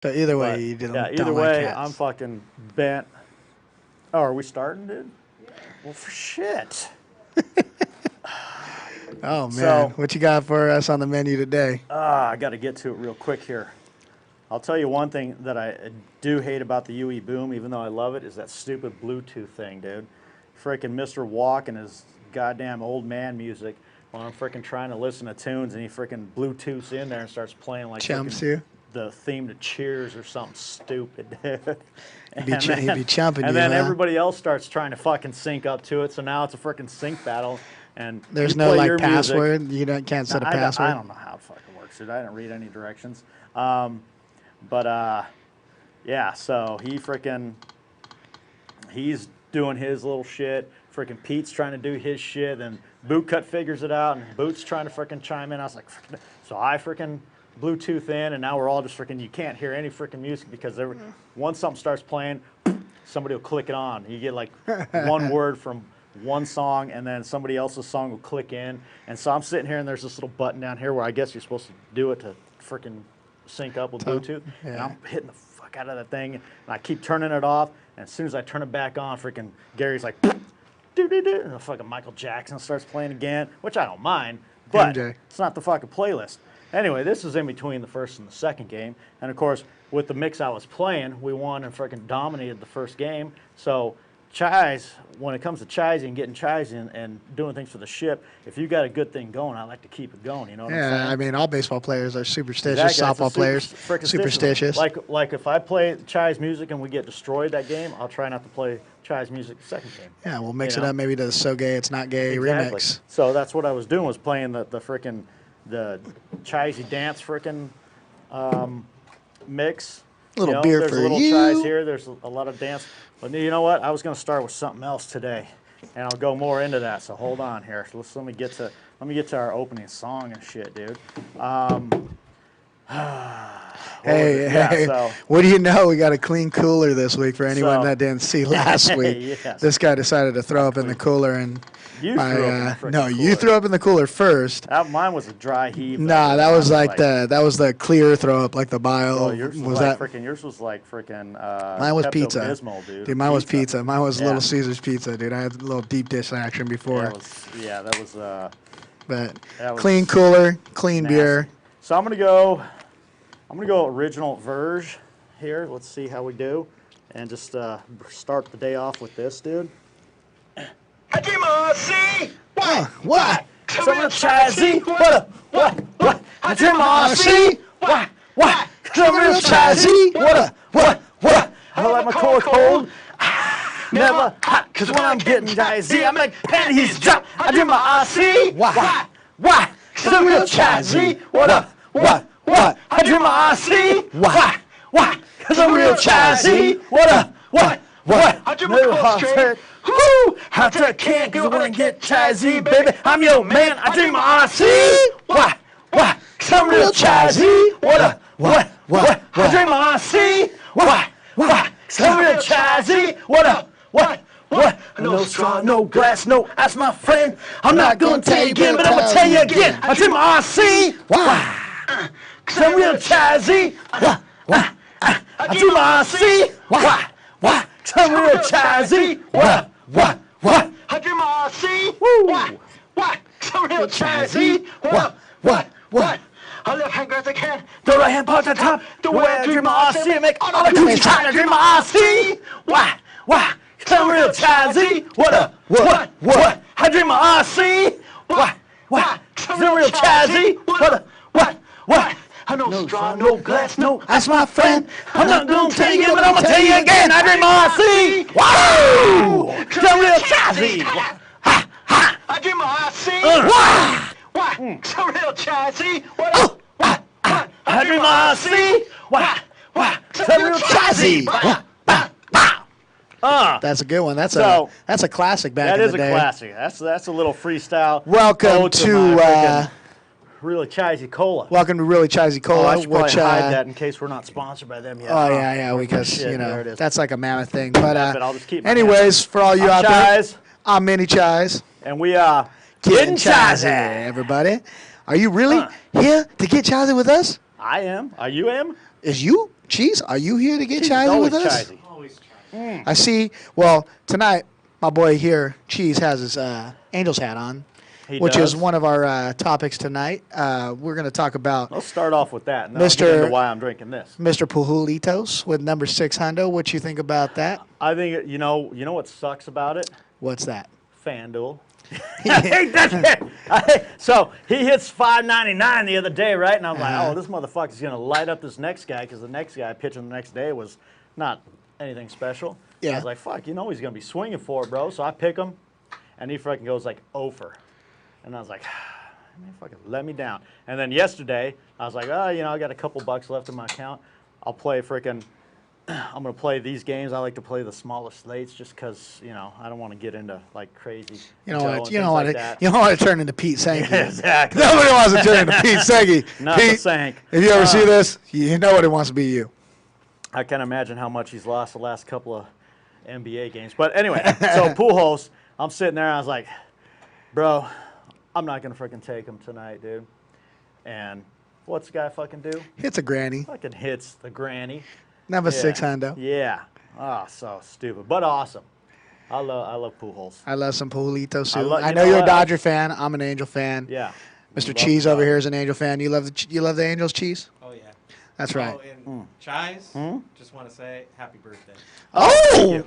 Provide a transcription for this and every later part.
So either way, But, you don't. yeah, either don't way, like cats. I'm fucking bent. Oh, are we starting, dude? Yeah. Well, for shit. Oh man, So- what you got for us on the menu today? I got to get to it real quick here. I'll tell you one thing that I do hate about the UE Boom, even though I love it, is that stupid Bluetooth thing, dude. Freaking Mr. Walk and his goddamn old man music while I'm freaking trying to listen to tunes, and he freaking Bluetooths in there and starts playing like Chumps frickin' you. the theme to Cheers or something stupid, dude. He'd be chumping you, And then huh? everybody else starts trying to fucking sync up to it, so now it's a freaking sync battle. And There's you no play like your music. password. You can't set a password. I don't know how it fucking works, dude. I didn't read any directions. Yeah, so he's doing his little shit. Freaking Pete's trying to do his shit, and Bootcut figures it out, and Boot's trying to freaking chime in. I was like, so I freaking Bluetooth in, and now we're all just freaking, you can't hear any freaking music because once something starts playing, somebody will click it on. You get like one word from one song, and then somebody else's song will click in. And so I'm sitting here, and there's this little button down here where I guess you're supposed to do it to freaking sync up with Bluetooth. Yeah. And I'm hitting the fuck out of that thing, and I keep turning it off. And as soon as I turn it back on, freaking Gary's like, do-do-do, and the fucking Michael Jackson starts playing again, which I don't mind, but MJ. it's not the fucking playlist. Anyway, this is in between the first and the second game. And of course, with the mix I was playing, we won and freaking dominated the first game. So Chise, when it comes to Chisey and getting Chisey and doing things for the ship, if you got a good thing going, I like to keep it going. You know what I'm saying? Yeah, I mean, all baseball players are superstitious. Exactly, Softball players, frickin' superstitious. Like if I play Chise music and we get destroyed that game, I'll try not to play Chise music the second game. Yeah, we'll mix You it know? up maybe to the So Gay It's Not Gay Exactly. remix. So that's what I was doing, was playing the frickin' the Chisey dance frickin' mix. Little beer there's for a little you. Chise here. There's a lot of dance. But you know what? I was going to start with something else today, and I'll go more into that. So hold on here. So let me get to our opening song and shit, dude. Hey, so- what do you know? We got a clean cooler this week for anyone So- that didn't see last week. Yes. This guy decided to throw up in the cooler, and You threw up in the frickin' no, you cooler. threw up in the cooler first. Mine was a dry heave. Nah, that was like the clear throw up, like the bio. Oh, yours was that? like freaking. Yours was like freaking. Mine was pizza. Pepto-Bismol, dude. Dude, mine was pizza. Mine was Yeah. Little Caesars pizza, dude. I had a little deep dish action before. That was. But that was clean cooler, clean nasty. beer. So I'm gonna go original verge here. Let's see how we do, and just start the day off with this, dude. What? Some real Chisey. What? I drink my RC. What? Some real Chisey. What? I like my core cold. Never hot, cause when I'm getting Chisey, I make panties drop. I drink my RC. Why? Some real Chisey. What? I drink my RC. Why? Cause I'm real Chisey. What? I drink my core straight. Woo! I can't go when I get Chisey, baby. I'm your man. I drink my RC. Why? Cause I'm real Chisey. What? I drink my RC. Why? Cause I'm real Chisey. What? No straw, no glass, no ice, my friend. I'm not gonna tell you again, but I'm gonna tell you again. I drink my RC. Why? Cause I'm real Chisey. I drink my RC. Why? Cause I'm real Chisey. What? I drink my RC. Woo! Cause I'm real Chisey. What? I left hand grabs the can. The right hand part at the top. The way I drink my RC, I make all the cookies try to drink my RC. Why? Cause I'm real Chisey. What? I drink my RC. Why? Cause I'm real Chisey. What? I no straw, no glass, no ice, my friend. I'm not gonna tell you, but I'm gonna tell you again. I drink my RC. Wow! Cause I'm real Chisey. I drink my RC. Why? Cause I'm real Chisey. What? I drink my RC. Why? Cause I'm real Chisey. That's a good one. That's So- a classic back That in is the a day. classic. That's a little freestyle. Welcome ode to my frickin' Really Chisey Cola. Really Chisey I Cola, should probably which hide that in case we're not sponsored by them yet. oh yeah, because Shit, there it is. that's like a mammoth thing. But But I'll just keep my anyways, for all you I'm out there, Chise, I'm Mini Chise. and we are Gettin Chisey. Everybody, are you really here to get Chisey with us? I am. Are you am? Is you Cheese? Are you here to get Cheese is Chisey with always us? Chisey. Always try. I see. Well, tonight my boy here, Cheese, has his Angels hat on, He which does. is one of our topics tonight. We're going to talk about Let's start off with that, and then I'll get into why I'm drinking this. Mr. Pujulitos with number 6 hundo. What you think about that? I think you know what sucks about it? What's that? FanDuel. I hate that shit. So he hits $5.99 the other day, right? And I'm like, oh, this motherfucker's gonna light up this next guy because the next guy pitching the next day was not anything special. Yeah. I was like, fuck, he's gonna be swinging for it, bro. So I pick him, and he fucking goes like over, and I was like, man, fucking let me down. And then yesterday, I was like, oh, I got a couple bucks left in my account. I'll play freaking. I'm going to play these games. I like to play the smaller slates just because, I don't want to get into like crazy. You don't want to turn into Pete Sankey. Exactly. Nobody wants to turn into Pete Sankey. Not Pete, the Sank. if you ever see this, you know what it wants to be you. I can't imagine how much he's lost the last couple of NBA games. But anyway, so Pujols, I'm sitting there. I was like, bro, I'm not going to freaking take him tonight, dude. And what's the guy fucking do? Hits a granny. Fucking hits the granny. Number 6 hundo. Yeah. Oh, so stupid, but awesome. I love Pujols. I love some Pujulitos too. I I know know you're a what? Dodger fan. I'm an Angel fan. Yeah. Mr. Love Cheese the over here Dodgers. is an Angel fan. You love the Angels, Cheese? Oh, yeah. That's right. Oh, and Chise, just want to say happy birthday. Oh,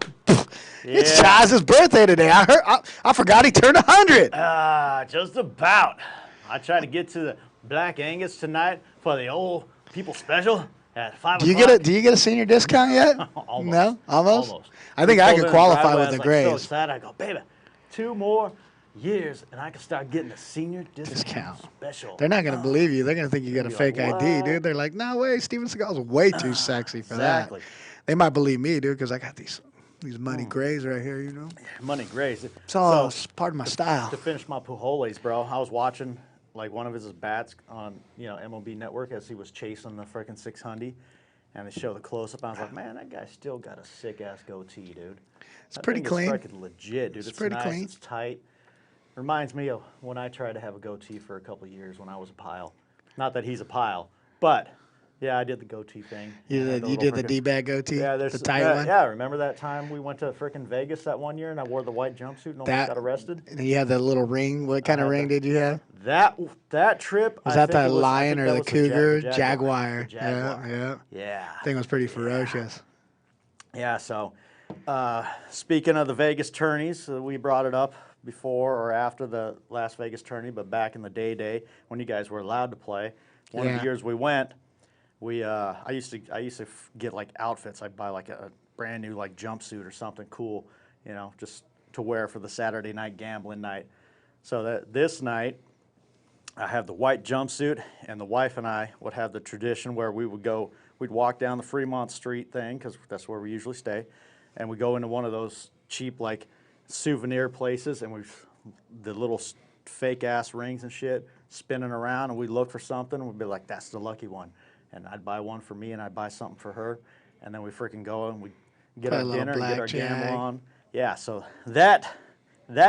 it's Yeah. Chaz's birthday today. I forgot he turned 100. Just about. I tried to get to the Black Angus tonight for the old people special at 5 Do you o'clock. get a senior discount yet? Almost. No, almost. Almost. I think We I pulled could in qualify driveway. with I the was Grays. so excited. I go, baby, 2 more years and I can start getting a senior discount special. They're not gonna believe you. They're gonna think you got a be fake like, ID, "What?" dude. They're like, no way, Steven Seagal's way too sexy for Exactly. that. They might believe me, dude, because I got these money grays right here. Money Grays. It's all So, part of my style. to finish my Pujols, bro, I was watching like one of his bats on MLB Network as he was chasing the freaking 600, and they show the close up. I was like, man, that guy still got a sick ass goatee, dude. It's pretty clean. It's freaking legit, dude. It's pretty nice. clean. It's tight. Reminds me of when I tried to have a goatee for a couple of years when I was a pile. Not that he's a pile, but yeah, I did the goatee thing. You did the D-bag goatee, Yeah, the tight one. Yeah, remember that time we went to freaking Vegas that one year and I wore the white jumpsuit and almost got arrested? And you had the little ring. What kind of ring did you have? That trip. Was I that think the it was, I lion think or that the was cougar? The Jaguar. The Jaguar. Yeah. Yeah. Thing was pretty ferocious. Yeah. So, speaking of the Vegas tourneys, we brought it up before or after the Las Vegas tourney, but back in the day when you guys were allowed to play, one of the years we went, I used to get like outfits. I'd buy like a brand new like jumpsuit or something cool, just to wear for the Saturday night gambling night. So that this night, I have the white jumpsuit, and the wife and I would have the tradition where we'd walk down the Fremont Street thing, because that's where we usually stay, and we go into one of those cheap, like, souvenir places, and the little fake-ass rings and shit spinning around, and we'd look for something, and we'd be like, that's the lucky one. And I'd buy one for me, and I'd buy something for her, and then we freaking go, and we'd get Play our a little dinner, and get our blackjack. gamble on. Yeah, so that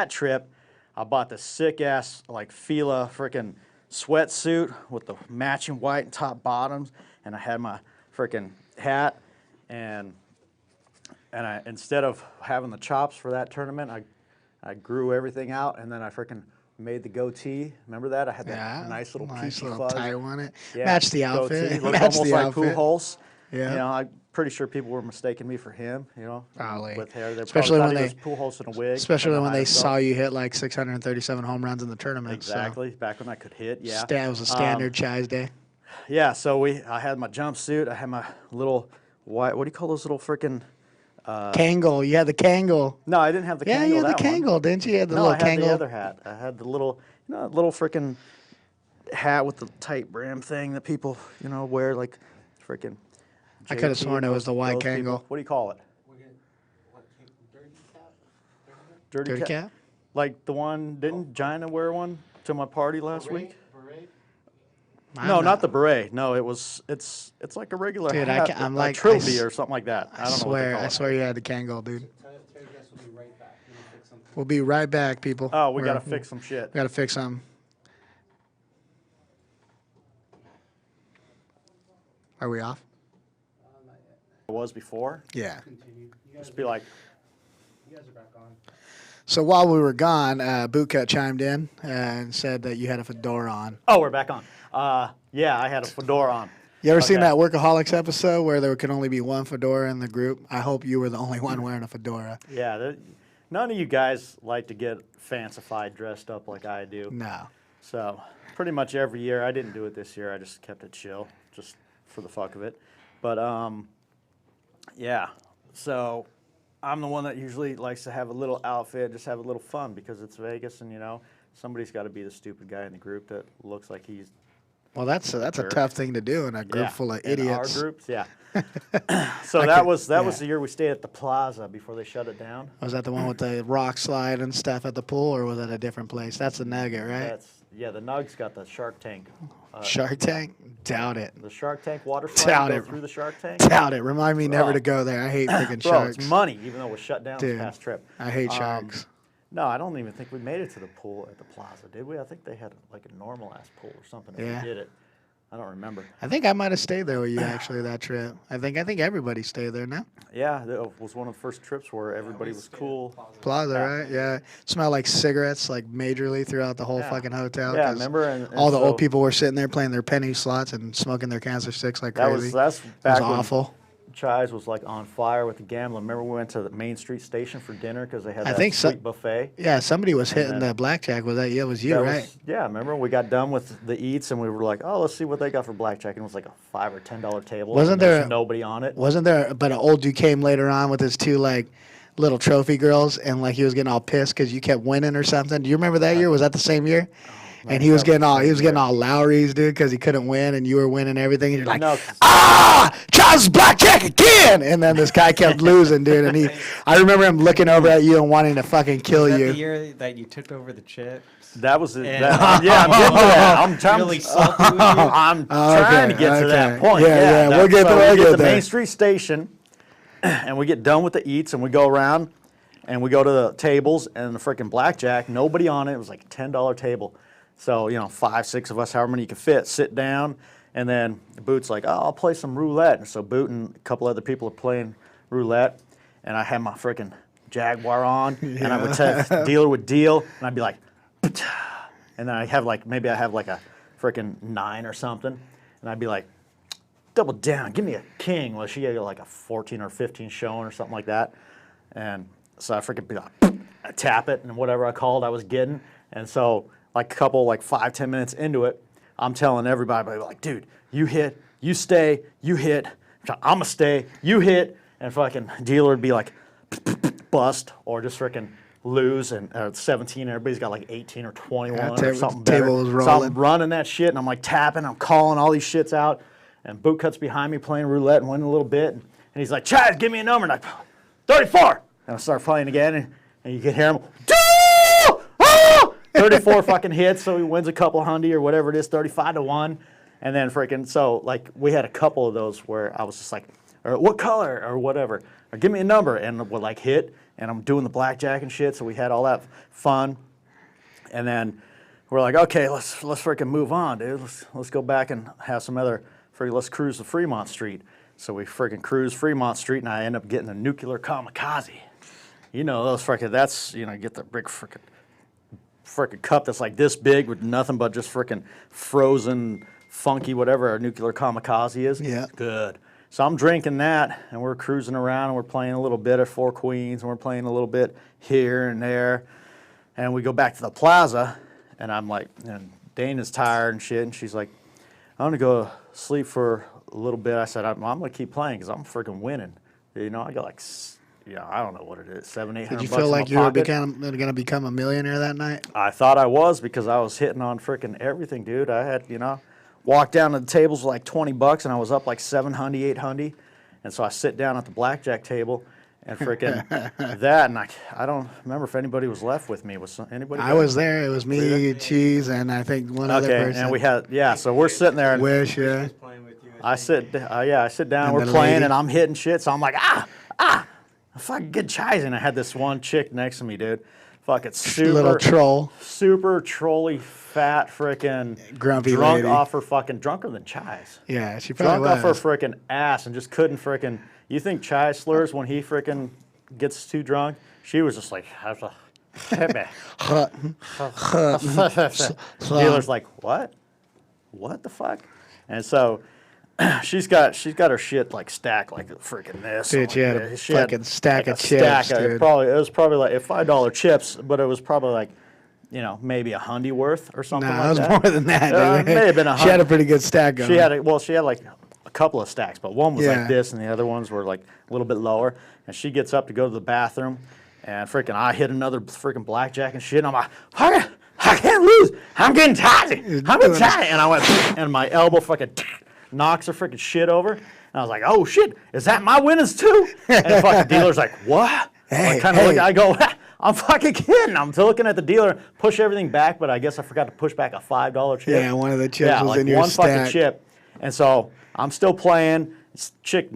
trip, I bought the sick-ass, like, Fila freaking sweatsuit with the matching white and top bottoms, and I had my freaking hat, and I instead of having the chops for that tournament, I grew everything out, and then I freaking made the goatee. Remember that? I had that nice little peachy fuzz. tie on it. Yeah, Match the outfit. goatee. Looked Match almost the like outfit. Pujols. Yeah. I'm pretty sure people were mistaking me for him. Probably. With hair. They Especially probably when thought he was Pujols in a wig. Especially trying to when hide they himself. saw you hit like 637 home runs in the tournament. Exactly. Back when I could hit. Yeah. It was a standard Chise day. Yeah. So I had my jumpsuit. I had my little white. What do you call those little freaking? Kangol. You had the Kangol. No, I didn't have the. Yeah, Kangol, you had the that one. Kangol, didn't you? You had the No, little I had Kangol. the other hat. I had the little, little freaking hat with the tight brim thing that people, wear like freaking. I could have sworn it was the white those people. Kangol. What do you call it? Dirty cap? Like the one, didn't Gina wear one to my party last week? I'm No, not the beret. No, it's like a regular Dude, hat, I'm a like- trilby or something like that. I don't know what they call I it. swear you had the Kangol, dude. We'll be right back, people. Oh, we got to fix some shit. We got to fix something. Are we off? was before. Yeah. Just be like, You guys are back on. So while we were gone, Bootcut chimed in and said that you had a fedora on. oh, we're back on. Yeah, I had a fedora on. You ever seen Okay. that Workaholics episode where there could only be one fedora in the group? I hope you were the only one wearing a fedora. Yeah, none of you guys like to get fancified dressed up like I do. No. So pretty much every year, I didn't do it this year. I just kept it chill, just for the fuck of it. But yeah. So I'm the one that usually likes to have a little outfit, just have a little fun because it's Vegas, and somebody's got to be the stupid guy in the group that looks like he's. Well, that's a tough thing to do in a group full of idiots. In our groups, yeah. So that was the year we stayed at the Plaza before they shut it down. Was that the one with the rock slide and stuff at the pool, or was that a different place? That's the Nugget, right? The Nugs got the Shark Tank. Shark Tank? Doubt it. The Shark Tank water slide. Doubt Go it. through the Shark Tank. Doubt it. Remind me never to go there. I hate freaking Bro, sharks. it's money, even though it was shut down Dude, this past trip. I hate sharks. No, I don't even think we made it to the pool at the Plaza, did we? I think they had like a normal ass pool or something. If Yeah. we did it. I don't remember. I think I might have stayed there with you actually that trip. I think everybody stayed there now. Yeah, that was one of the first trips where everybody was cool. Plaza, right? Yeah. Smelled like cigarettes like majorly throughout the whole Yeah. fucking hotel. Yeah, 'cause remember? And all the so old people were sitting there playing their penny slots and smoking their cancer sticks like crazy. That's It was back when awful. Chise was like on fire with the gambling. Remember we went to the Main Street station for dinner because they had I that think so. sweet buffet. Yeah, somebody was hitting then- the blackjack. Was that you? It was you, That right? was- yeah, remember we got done with the eats and we were like, oh, let's see what they got for blackjack, and it was like a $5 or $10 table. Wasn't and there's there- nobody on it? Wasn't there? But an old dude came later on with his two like little trophy girls, and like he was getting all pissed because you kept winning or something. Do you remember that year? Was that the same year? And he was getting all Lowry's, dude, because he couldn't win, and you were winning everything. And you're like, No, Charles blackjack again! And then this guy kept losing, dude. And I remember him looking over at you and wanting to fucking kill Was that you. the year that you took over the chips? that was it. And- Yeah, I'm getting to that. I'm trying, Really salty with you? I'm trying to get to that okay. point. Yeah, we'll get so there, we we'll get get to there. Main Street Station, and we get done with the eats, and we go around, and we go to the tables, and the freaking blackjack, nobody on it. It was like a $10 table. So, 5, 6 of us, however many you could fit, sit down, and then Boot's like, oh, I'll play some roulette. And so Boot and a couple other people are playing roulette, and I had my freaking Jaguar on, and I would tell dealer would deal, and I'd be like, and then I have like a freaking 9 or something, and I'd be like, double down, give me a king. Well, she had like a 14 or 15 showing or something like that, and so I freaking be like, I tap it, and whatever I called, I was getting, and so like a couple, like 5, 10 minutes into it, I'm telling everybody, like, dude, you hit, you stay, you hit, I'ma stay, you hit, and fucking dealer would be like, bust, or just freaking lose, and 17, everybody's got like 18 or 21 Yeah, or something better. table was So rolling. I'm running that shit, and I'm like tapping, I'm calling all these shits out, and Bootcut's behind me playing roulette and winning a little bit, and he's like, Chad, give me a number, and I 34, and I start playing again, and you can hear him, 34 fucking hits, so he wins a couple hundy or whatever it is, 35-1, and then freaking, so like we had a couple of those where I was just like, or what color or whatever, or give me a number, and we'll like hit, and I'm doing the blackjack and shit, so we had all that fun, and then we're like, okay, let's freaking move on, dude, let's go back and have some other, let's cruise the Fremont Street, so we freaking cruise Fremont Street, and I end up getting a nuclear kamikaze, those freaking, that's, get the big freaking cup that's like this big with nothing but just freaking frozen, funky, whatever a nuclear kamikaze is. Yeah. Good. So I'm drinking that, and we're cruising around, and we're playing a little bit at Four Queens, and we're playing a little bit here and there, and we go back to the Plaza, and I'm like, and Dana's tired and shit, and she's like, I'm gonna go sleep for a little bit. I said, I'm gonna keep playing because I'm freaking winning. I got like, I don't know what it is, $700, $800 Did you bucks feel in like my you were pocket. going to become a millionaire that night? I thought I was because I was hitting on freaking everything, dude. I had, walked down to the tables with like $20 and I was up like 700, 800. And so I sit down at the blackjack table and freaking that. And I don't remember if anybody was left with me. Was anybody? I was there. It was me, Cheese, and I think one other Okay, person. and we had, so we're sitting there and Wish, yeah. Was playing with you. I sit down, And we're the playing lady. and I'm hitting shit. So I'm like, fucking good Chisey. And I had this one chick next to me, dude. Fucking super. Little troll. Super trolly, fat, frickin' Grumpy drunk lady. off her fucking drunker than Chise. Yeah, she probably Drunk off her was. frickin' ass and just couldn't frickin' You think Chai slurs when he freaking gets too drunk? She was just like, dealer's like, what? What the fuck? And so she's got her shit like stacked like freaking this. Dude, she had a fucking stack of chips, dude. It was probably like $5 chips, but it was probably like, you know, maybe a hundy worth or something like that. Nah, it was more than that, dude. It may have been a She had a pretty good stack going. She had like a couple of stacks, but one was like this and the other ones were like a little bit lower. And she gets up to go to the bathroom, and freaking I hit another freaking blackjack and shit, and I'm like, I can't lose. I'm getting tired. I'm getting tired. And I went, and my elbow fucking knocks her freaking shit over. And I was like, oh shit, is that my winnings too? And the fucking dealer's like, what? Hey, I kind of look, I go, I'm fucking kidding. I'm looking at the dealer, push everything back, but I guess I forgot to push back a $5 chip. Yeah, one of the chips was like in your one stack. fucking chip. And so I'm still playing. This chick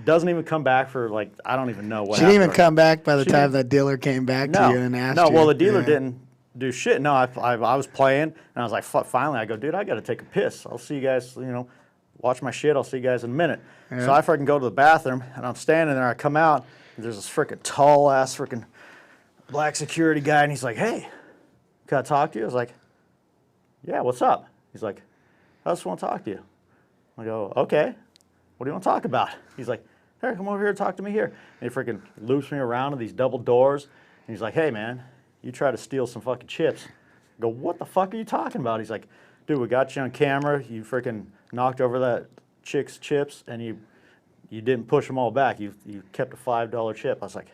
doesn't even come back for like, I don't even know what She didn't even happened. come back by the time that dealer came back to you and asked you. No, well, the dealer didn't do shit. No, I was playing, and I was like, finally, I go, dude, I got to take a piss. I'll see you guys, you know, watch my shit. I'll see you guys in a minute. Yeah. So I freaking go to the bathroom, and I'm standing there. I come out, and there's this freaking tall-ass freaking black security guy, and he's like, hey, can I talk to you? I was like, yeah, what's up? He's like, I just want to talk to you. I go, okay. What do you want to talk about? He's like, here, come over here and talk to me here. And he freaking loops me around to these double doors. And he's like, hey, man, you try to steal some fucking chips. I go, what the fuck are you talking about? He's like, dude, we got you on camera. You freaking knocked over that chick's chips, and you didn't push them all back. You kept a $5 chip. I was like,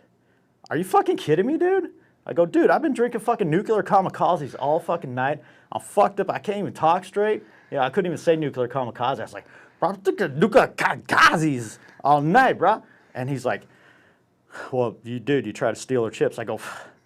are you fucking kidding me, dude? I go, dude, I've been drinking fucking nuclear kamikazes all fucking night. I'm fucked up. I can't even talk straight. Yeah, I couldn't even say nuclear kamikaze. I was like, bro, I'm drinking nuclear kamikazes all night, bro. And he's like, well, you try to steal her chips. I go,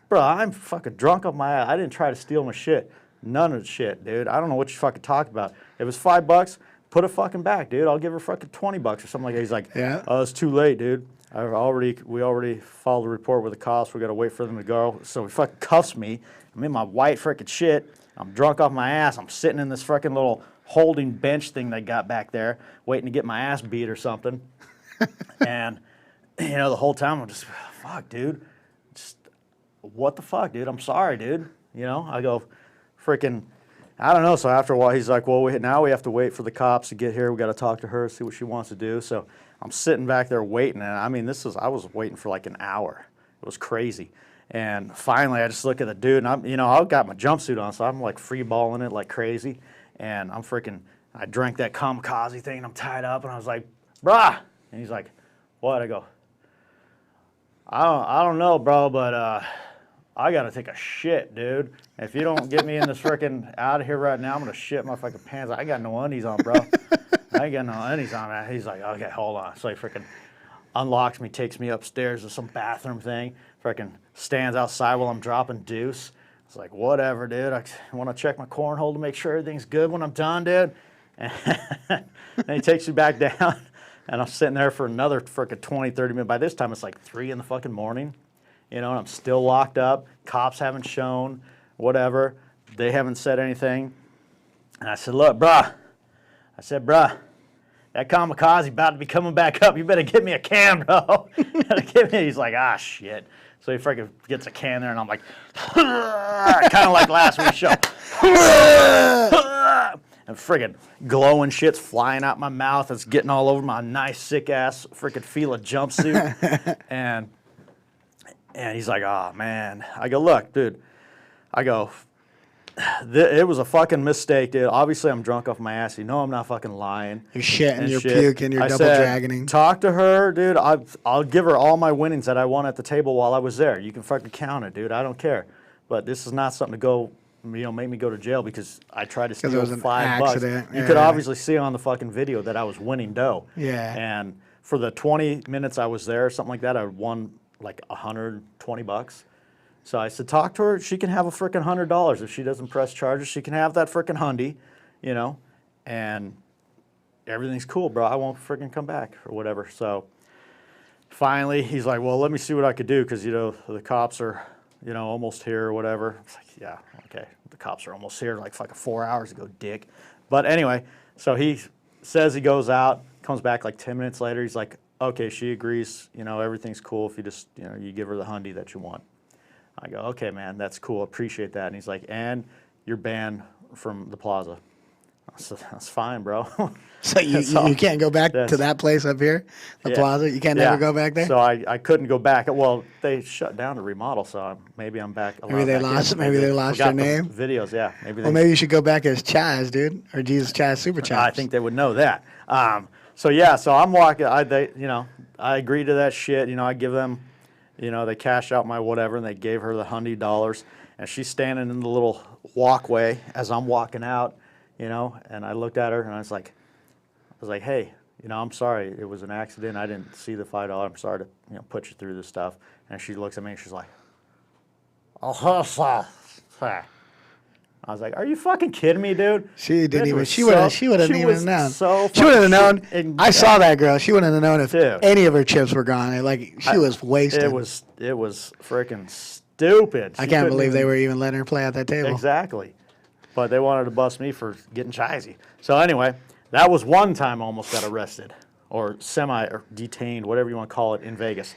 bro, I'm fucking drunk off my ass. I didn't try to steal my shit. None of the shit, dude. I don't know what you fucking talking about. If it was $5, put it fucking back, dude. I'll give her fucking $20 or something like that. He's like, Yeah. oh, it's too late, dude. We already filed a report with the cops. We got to wait for them to go. So he fucking cuffs me. I'm in my white freaking shit. I'm drunk off my ass. I'm sitting in this freaking little holding bench thing they got back there, waiting to get my ass beat or something. And, you know, the whole time I'm just, fuck, dude. Just, what the fuck, dude? I'm sorry, dude. You know, I go, freaking, I don't know. So after a while, he's like, well, now we have to wait for the cops to get here. We got to talk to her, see what she wants to do. So I'm sitting back there waiting. And I mean, I was waiting for like an hour. It was crazy. And finally, I just look at the dude, and I've got my jumpsuit on, so I'm like free balling it like crazy. And I drank that kamikaze thing, and I'm tied up, and I was like, brah. And he's like, what? I go, I don't know, bro, but I got to take a shit, dude. If you don't get me in this freaking out of here right now, I'm going to shit my fucking pants. I ain't got no undies on, bro. I ain't got no undies on, man. He's like, okay, hold on. So he freaking unlocks me, takes me upstairs to some bathroom thing, freaking stands outside while I'm dropping deuce. It's like, whatever, dude. I want to check my cornhole to make sure everything's good when I'm done, dude. And he takes me back down, and I'm sitting there for another freaking 20, 30 minutes. By this time, it's like 3 in the fucking morning, you know, and I'm still locked up. Cops haven't shown, whatever. They haven't said anything. And I said, look, bruh. That kamikaze about to be coming back up. You better get me a can, bro. He's like, ah, shit. So he freaking gets a can there, and I'm like, kind of like last week's show. And freaking glowing shit's flying out my mouth. It's getting all over my nice, sick-ass freaking Fila jumpsuit. and he's like, oh, man. I go, look, dude. I go, it was a fucking mistake, dude. Obviously, I'm drunk off my ass. You know I'm not fucking lying. You're shitting, you're puking, you're double dragoning. Talk to her, dude. I'll give her all my winnings that I won at the table while I was there. You can fucking count it, dude. I don't care. But this is not something to go, make me go to jail because I tried to steal $5. You could obviously see on the fucking video that I was winning dough. Yeah. And for the 20 minutes I was there, something like that, I won like $120. So I said, talk to her. She can have a freaking $100 if she doesn't press charges. She can have that freaking hundy, you know, and everything's cool, bro. I won't freaking come back or whatever. So finally, he's like, well, let me see what I could do because, you know, the cops are, you know, almost here or whatever. It's like, yeah, okay. The cops are almost here like fucking 4 hours ago, dick. But anyway, so he says he goes out, comes back like 10 minutes later. He's like, okay, she agrees, everything's cool if you just, you give her the hundy that you want. I go, okay, man, that's cool, appreciate that. And he's like, and you're banned from the plaza. I said, that's fine, bro. So you can't go back to that place up here, the plaza? You can't never go back there? So I couldn't go back. Well, they shut down the remodel, so maybe I'm back. Maybe they lost your name? Videos, yeah. Maybe you should go back as Chaz, dude, or Jesus Chaz Super Chaz. I think they would know that. So I'm walking. I agree to that shit. I give them, they cash out my whatever, and they gave her the $100, and she's standing in the little walkway as I'm walking out, and I looked at her and I was like, hey, I'm sorry, it was an accident. I didn't see the $5. I'm sorry to put you through this stuff. And she looks at me and she's like, oh, I was like, are you fucking kidding me, dude? She didn't even. She wouldn't even known. So she wouldn't have known. I saw that girl. She wouldn't have known if any of her chips were gone. She was wasted. It was freaking stupid. I can't believe they were even letting her play at that table. Exactly. But they wanted to bust me for getting Chisey. So anyway, that was one time I almost got arrested or detained, whatever you want to call it, in Vegas.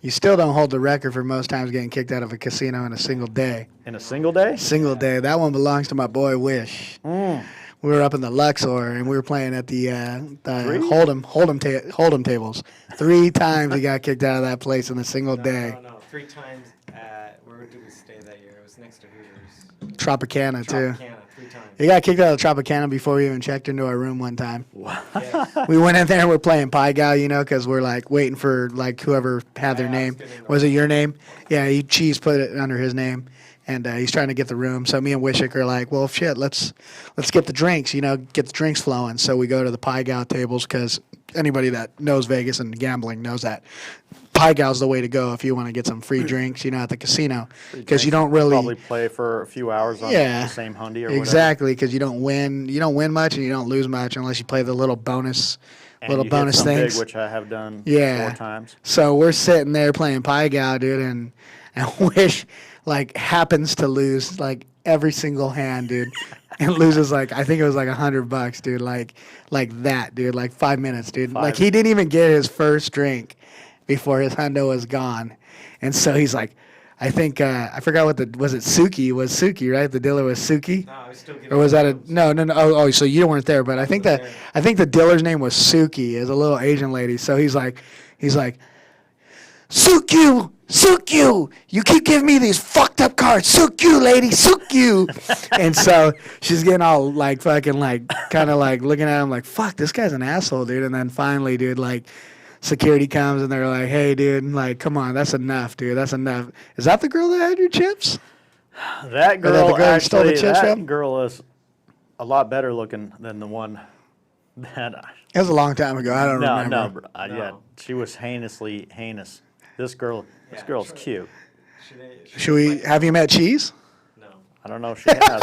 You still don't hold the record for most times getting kicked out of a casino in a single day. In a single day? Single day. That one belongs to my boy Wish. We were up in the Luxor and we were playing at the Hold'em tables. 3 times he got kicked out of that place in a single day. No. 3 times at, where did we stay that year? It was next to Hooters. Tropicana, too. 3 times. He got kicked out of Tropicana before we even checked into our room one time. Yes. We went in there and we're playing Pie Gal, because we're like waiting for like whoever had their name. Was it your name? Yeah, Cheese put it under his name, and he's trying to get the room. So me and Wishick are like, well, shit, let's get the drinks, get the drinks flowing. So we go to the Pie Gal tables because anybody that knows Vegas and gambling knows that Pie Gal's the way to go if you want to get some free drinks, at the casino, because you don't really probably play for a few hours on the same hundy or whatever. Exactly, because you don't win much and you don't lose much unless you play the little bonus hit some things, big, which I have done 4 times. So we're sitting there playing Pie Gal, dude, and Wish happens to lose every single hand, dude. And loses I think it was $100, dude. Like that, dude. 5 minutes, dude. He didn't even get his first drink before his hundo was gone. And so he's like, I think I forgot was it Suki? Was Suki, right? The dealer was Suki? No, I was still getting. Or was that no? Oh, so you weren't there, but I think the dealer's name was Suki, is a little Asian lady. So he's like, Sukyu, you keep giving me these fucked up cards. Sukyu, lady, Sukyu. And so she's getting all fucking kind of looking at him fuck, this guy's an asshole, dude. And then finally, dude, security comes and they're like, hey, dude, come on, that's enough, dude, that's enough. Is that the girl that had your chips? That girl stole the chips from? Girl is a lot better looking than the one that. It was a long time ago. I don't remember. No. Yeah, she was heinously heinous. This girl's cute. Should we have you met Cheese? No. I don't know if she has.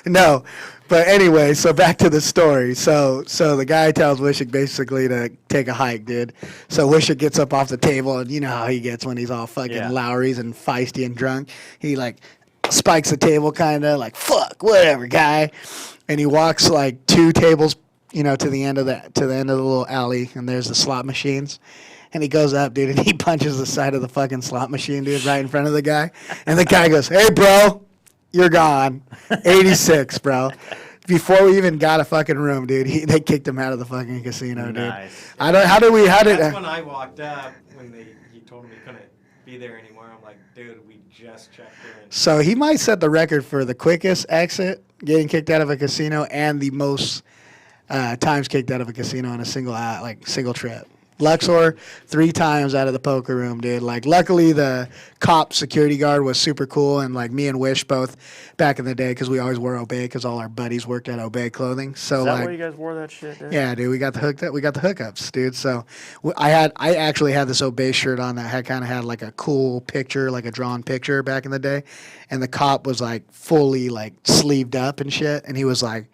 No, but anyway, so back to the story. So the guy tells Wishick basically to take a hike, dude. So Wishick gets up off the table, and you know how he gets when he's all fucking Lowry's and feisty and drunk. He spikes the table, kind of fuck, whatever, guy. And he walks 2 tables, to the end of the little alley, and there's the slot machines. And he goes up, dude, and he punches the side of the fucking slot machine, dude, right in front of the guy. And the guy goes, hey, bro, you're gone. 86, bro. Before we even got a fucking room, dude, they kicked him out of the fucking casino, dude. Nice. That's when I walked up when he told me he couldn't be there anymore. I'm like, dude, we just checked in. So he might set the record for the quickest exit, getting kicked out of a casino, and the most times kicked out of a casino in a single trip. Luxor 3 times out of the poker room, dude. Luckily the cop security guard was super cool, and me and Wish both back in the day, because we always wore Obey because all our buddies worked at Obey clothing. So is that where you guys wore that shit, dude? Yeah, dude, we got the hookups, dude. So I actually had this Obey shirt on that had a cool picture, a drawn picture back in the day, and the cop was fully sleeved up and shit, and he's like,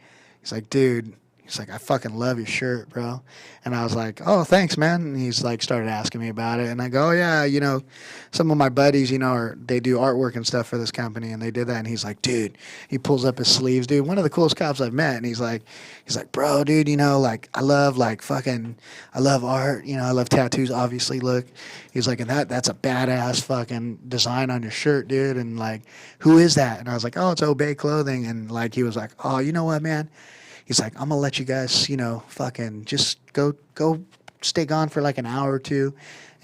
dude. He's like, I fucking love your shirt, bro. And I was like, oh, thanks, man. And he's like, started asking me about it. And I go, oh, yeah, you know, some of my buddies, you know, they do artwork and stuff for this company. And they did that. And he's like, dude, he pulls up his sleeves, dude. One of the coolest cops I've met. And he's like, bro, dude, you know, like, I love art. You know, I love tattoos, obviously. Look, he's like, and that's a badass fucking design on your shirt, dude. And like, who is that? And I was like, oh, it's Obey Clothing. And like, he was like, oh, you know what, man? He's like, I'm gonna let you guys, you know, fucking just go stay gone for like an hour or two.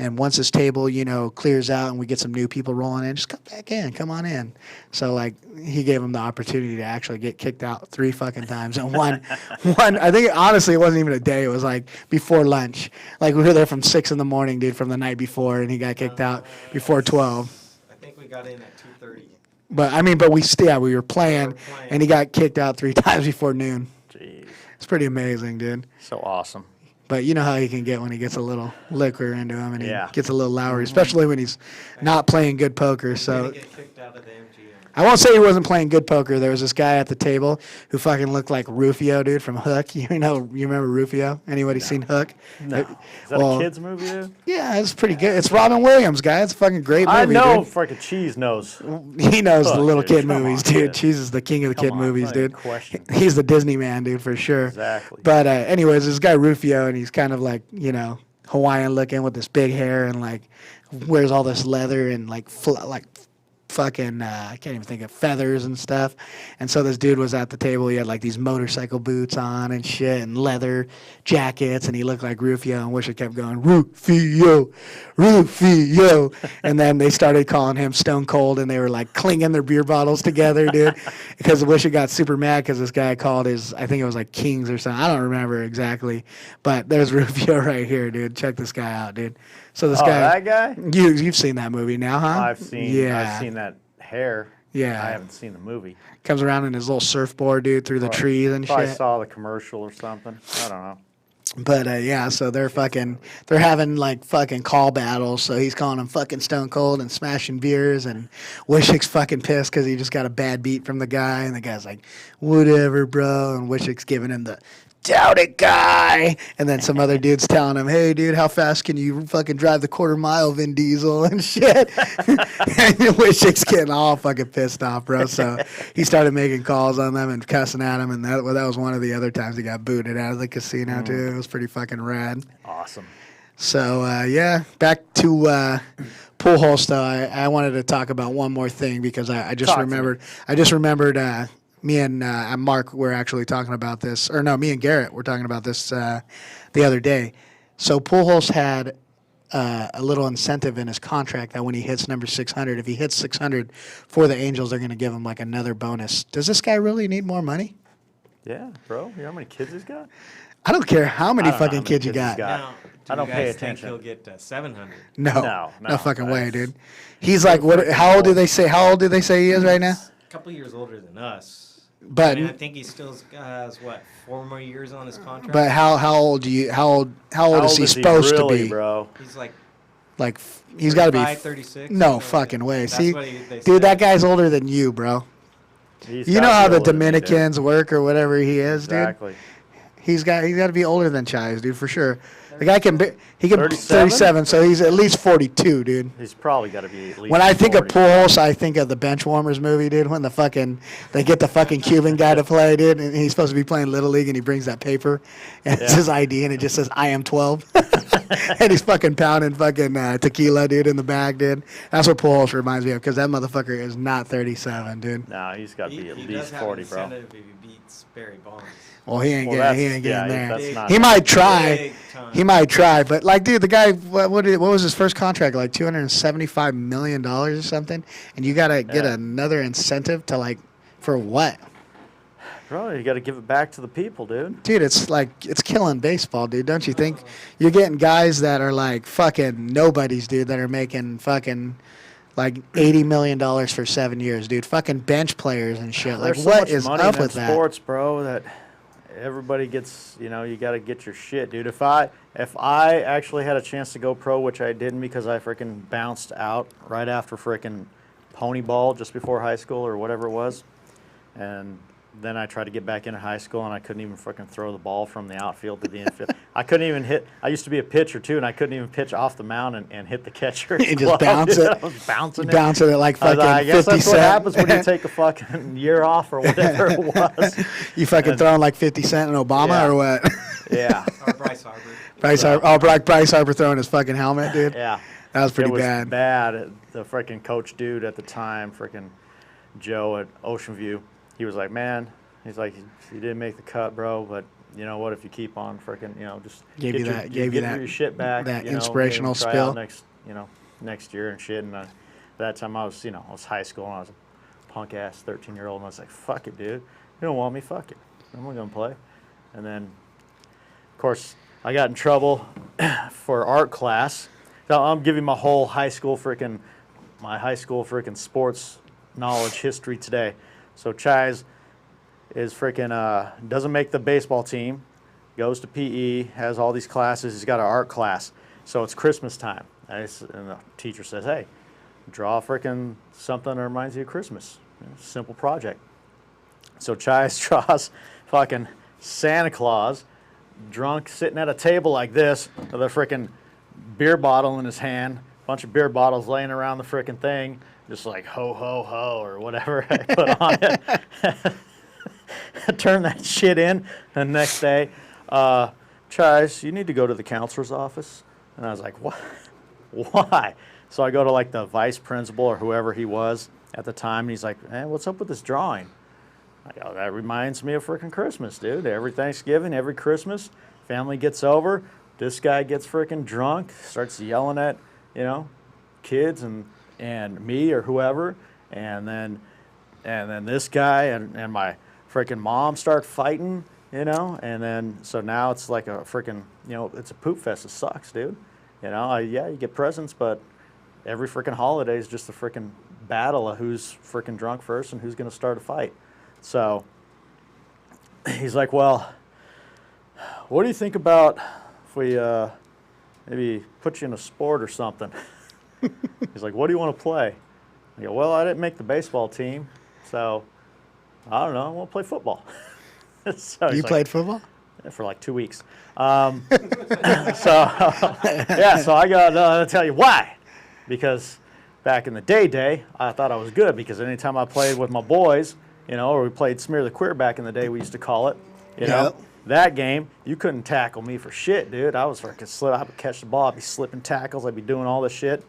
And once this table, you know, clears out and we get some new people rolling in, just come back in, come on in. So like he gave him the opportunity to actually get kicked out 3 fucking times. And one, I think honestly it wasn't even a day. It was like before lunch. Like we were there from 6 in the morning, dude, from the night before, and he got kicked out before 12. I think we got in at 2:30. But I mean, we were playing, and he got kicked out 3 times before noon. Jeez. It's pretty amazing, dude. So awesome. But you know how he can get when he gets a little liquor into him and he Yeah. gets a little Lowry, especially when he's not playing good poker. We're So gonna get kicked out of the MGM. I won't say he wasn't playing good poker. There was this guy at the table who fucking looked like Rufio, dude, from Hook. You remember Rufio? Anybody seen Hook? No. Is that a kid's movie, dude? Yeah, it's pretty good. It's Robin Williams, guy. It's a fucking great movie, I know dude. freaking Cheese knows. He knows the Hook, little dude. kid Come movies, on, dude. kid. Cheese is the king of the Come kid on, movies, not even dude. a question. He's the Disney man, dude, for sure. Exactly. But anyways, this guy Rufio, and he's kind of like, you know, Hawaiian looking with this big hair and like wears all this leather and like fucking I can't even think of feathers and stuff. And so this dude was at the table. He had like these motorcycle boots on and shit and leather jackets, and he looked like Rufio. And Wisher kept going, Rufio, Rufio. And then they started calling him Stone Cold, and they were like clinging their beer bottles together, dude. Because Wisher got super mad because this guy called his, I think it was like Kings or something. I don't remember exactly, but there's Rufio right here, dude. Check this guy out, dude. So this guy, that guy? you've seen that movie now, huh? I've seen that hair. Yeah. I haven't seen the movie. Comes around in his little surfboard, dude, through the trees and Probably shit. saw the commercial or something. I don't know. But yeah, so they're having like fucking call battles. So he's calling him fucking Stone Cold and smashing beers, and Wishick's fucking pissed because he just got a bad beat from the guy, and the guy's like, whatever, bro, and Wishick's giving him the doubt it guy, and then some other dude's telling him, hey dude, how fast can you fucking drive the quarter mile, Vin Diesel, and shit. And Wishick's getting all fucking pissed off, bro. So he started making calls on them and cussing at him, and that was one of the other times he got booted out of the casino too. It was pretty fucking rad. Awesome. So yeah, back to pool holes though. I wanted to talk about one more thing because I just remembered me and Mark were actually talking about this, or no, me and Garrett were talking about this the other day. So Pujols had a little incentive in his contract that when he hits number 600, if he hits 600 for the Angels, they're going to give him like another bonus. Does this guy really need more money? Yeah, bro. You know how many kids he's got? I don't care how many I don't know fucking how many kids you kids he's got. got. Now, I don't you pay guys attention. think he'll get 700? No No, fucking way, that's- dude. He's like, what? How old do they say? How old do they say he is right now? A couple years older than us. But I mean, I think he still has what, 4 more years on his contract. but how old is he supposed really, to be? bro? He's like Like he's got to be 36. no fucking way. That's See, what they dude, said. that guy's older than you, bro. He's You gotta know be how the older than me, dude. Dominicans work or whatever he is, Exactly. dude. He's got to be older than Chise, dude, for sure. The guy can 37? 37, so he's at least 42, dude. He's probably got to be at least. When I think 40. of Pujols, I think of the Benchwarmers movie, dude. When they get the fucking Cuban guy to play, dude, and he's supposed to be playing Little League, and he brings that paper, and it's Yeah. his ID, and it just says I am 12, and he's fucking pounding fucking tequila, dude, in the bag, dude. That's what Pujols reminds me of, because that motherfucker is not 37, dude. No, he's got to He be at does least have 40, an bro. incentive if he beats Barry Bonds. Well, he ain't Well, getting that's- there. that's not- He might try. Big time. He might try, but like, dude, the guy, what was his first contract? Like $275 million or something, and you gotta get Yeah. another incentive to like, for what, Bro, you got to give it back to the people, dude. dude? It's like it's killing baseball, dude. Don't you think? You're getting guys that are like fucking nobodies, dude, that are making fucking like $80 million for 7 years, dude. Fucking bench players and shit. Like, There's so what much is money up in with that? sports, bro, that everybody gets, you got to get your shit, dude. If I actually had a chance to go pro, which I didn't because I freaking bounced out right after freaking pony ball just before high school or whatever it was, and then I tried to get back into high school, and I couldn't even fucking throw the ball from the outfield to the infield. I couldn't even hit. I used to be a pitcher too, and I couldn't even pitch off the mound and hit the catcher. And just bounce it. I was bouncing it. Bouncing it like fucking I guess 50 that's Cent. what happens when you take a fucking year off or whatever it was. You fucking throwing like 50 Cent and Obama Yeah. or what? Yeah. Or Bryce Harper. Bryce Harper throwing his fucking helmet, dude. Yeah. That was pretty it was bad. bad. The freaking coach dude at the time, freaking Joe at Ocean View, he was like, man, he's like, you didn't make the cut, bro, but you know what? If you keep on freaking, just Gave get you your, that- get, gave you get that- your shit back. that you know, inspirational maybe try spill. out next year and shit. And that time I was, I was high school and I was a punk ass 13-year-old, and I was like, fuck it, dude. You don't want me? Fuck it. I'm not gonna play. And then, of course, I got in trouble for art class. So I'm giving my whole high school freaking sports knowledge history today. So Chise is freaking doesn't make the baseball team, goes to PE, has all these classes. He's got an art class. So it's Christmas time, and the teacher says, "Hey, draw freaking something that reminds you of Christmas. Simple project." So Chise draws fucking Santa Claus, drunk, sitting at a table like this, with a freaking beer bottle in his hand, a bunch of beer bottles laying around the freaking thing, just like ho, ho, ho, or whatever I put on it. Turn that shit in, and the next day, Chise, you need to go to the counselor's office. And I was like, what? Why? So I go to like the vice principal or whoever he was at the time, and he's like, hey, what's up with this drawing? I go, that reminds me of freaking Christmas, dude. Every Thanksgiving, every Christmas, family gets over. This guy gets freaking drunk, starts yelling at, kids and me or whoever, and then this guy and my freaking mom start fighting, and then so now it's like a freaking, it's a poop fest. It sucks, dude. You get presents, but every freaking holiday is just a freaking battle of who's freaking drunk first and who's gonna start a fight. So he's like, well, what do you think about if we maybe put you in a sport or something? He's like, what do you want to play? I go, well, I didn't make the baseball team, so I don't know, I want to play football. So You played football? for like 2 weeks. So I got I'll tell you why. Because back in the day, I thought I was good because anytime I played with my boys, or we played Smear the Queer back in the day, we used to call it, Yep. that game, you couldn't tackle me for shit, dude. I was freaking slip. I would catch the ball, I'd be slipping tackles, I'd be doing all this shit.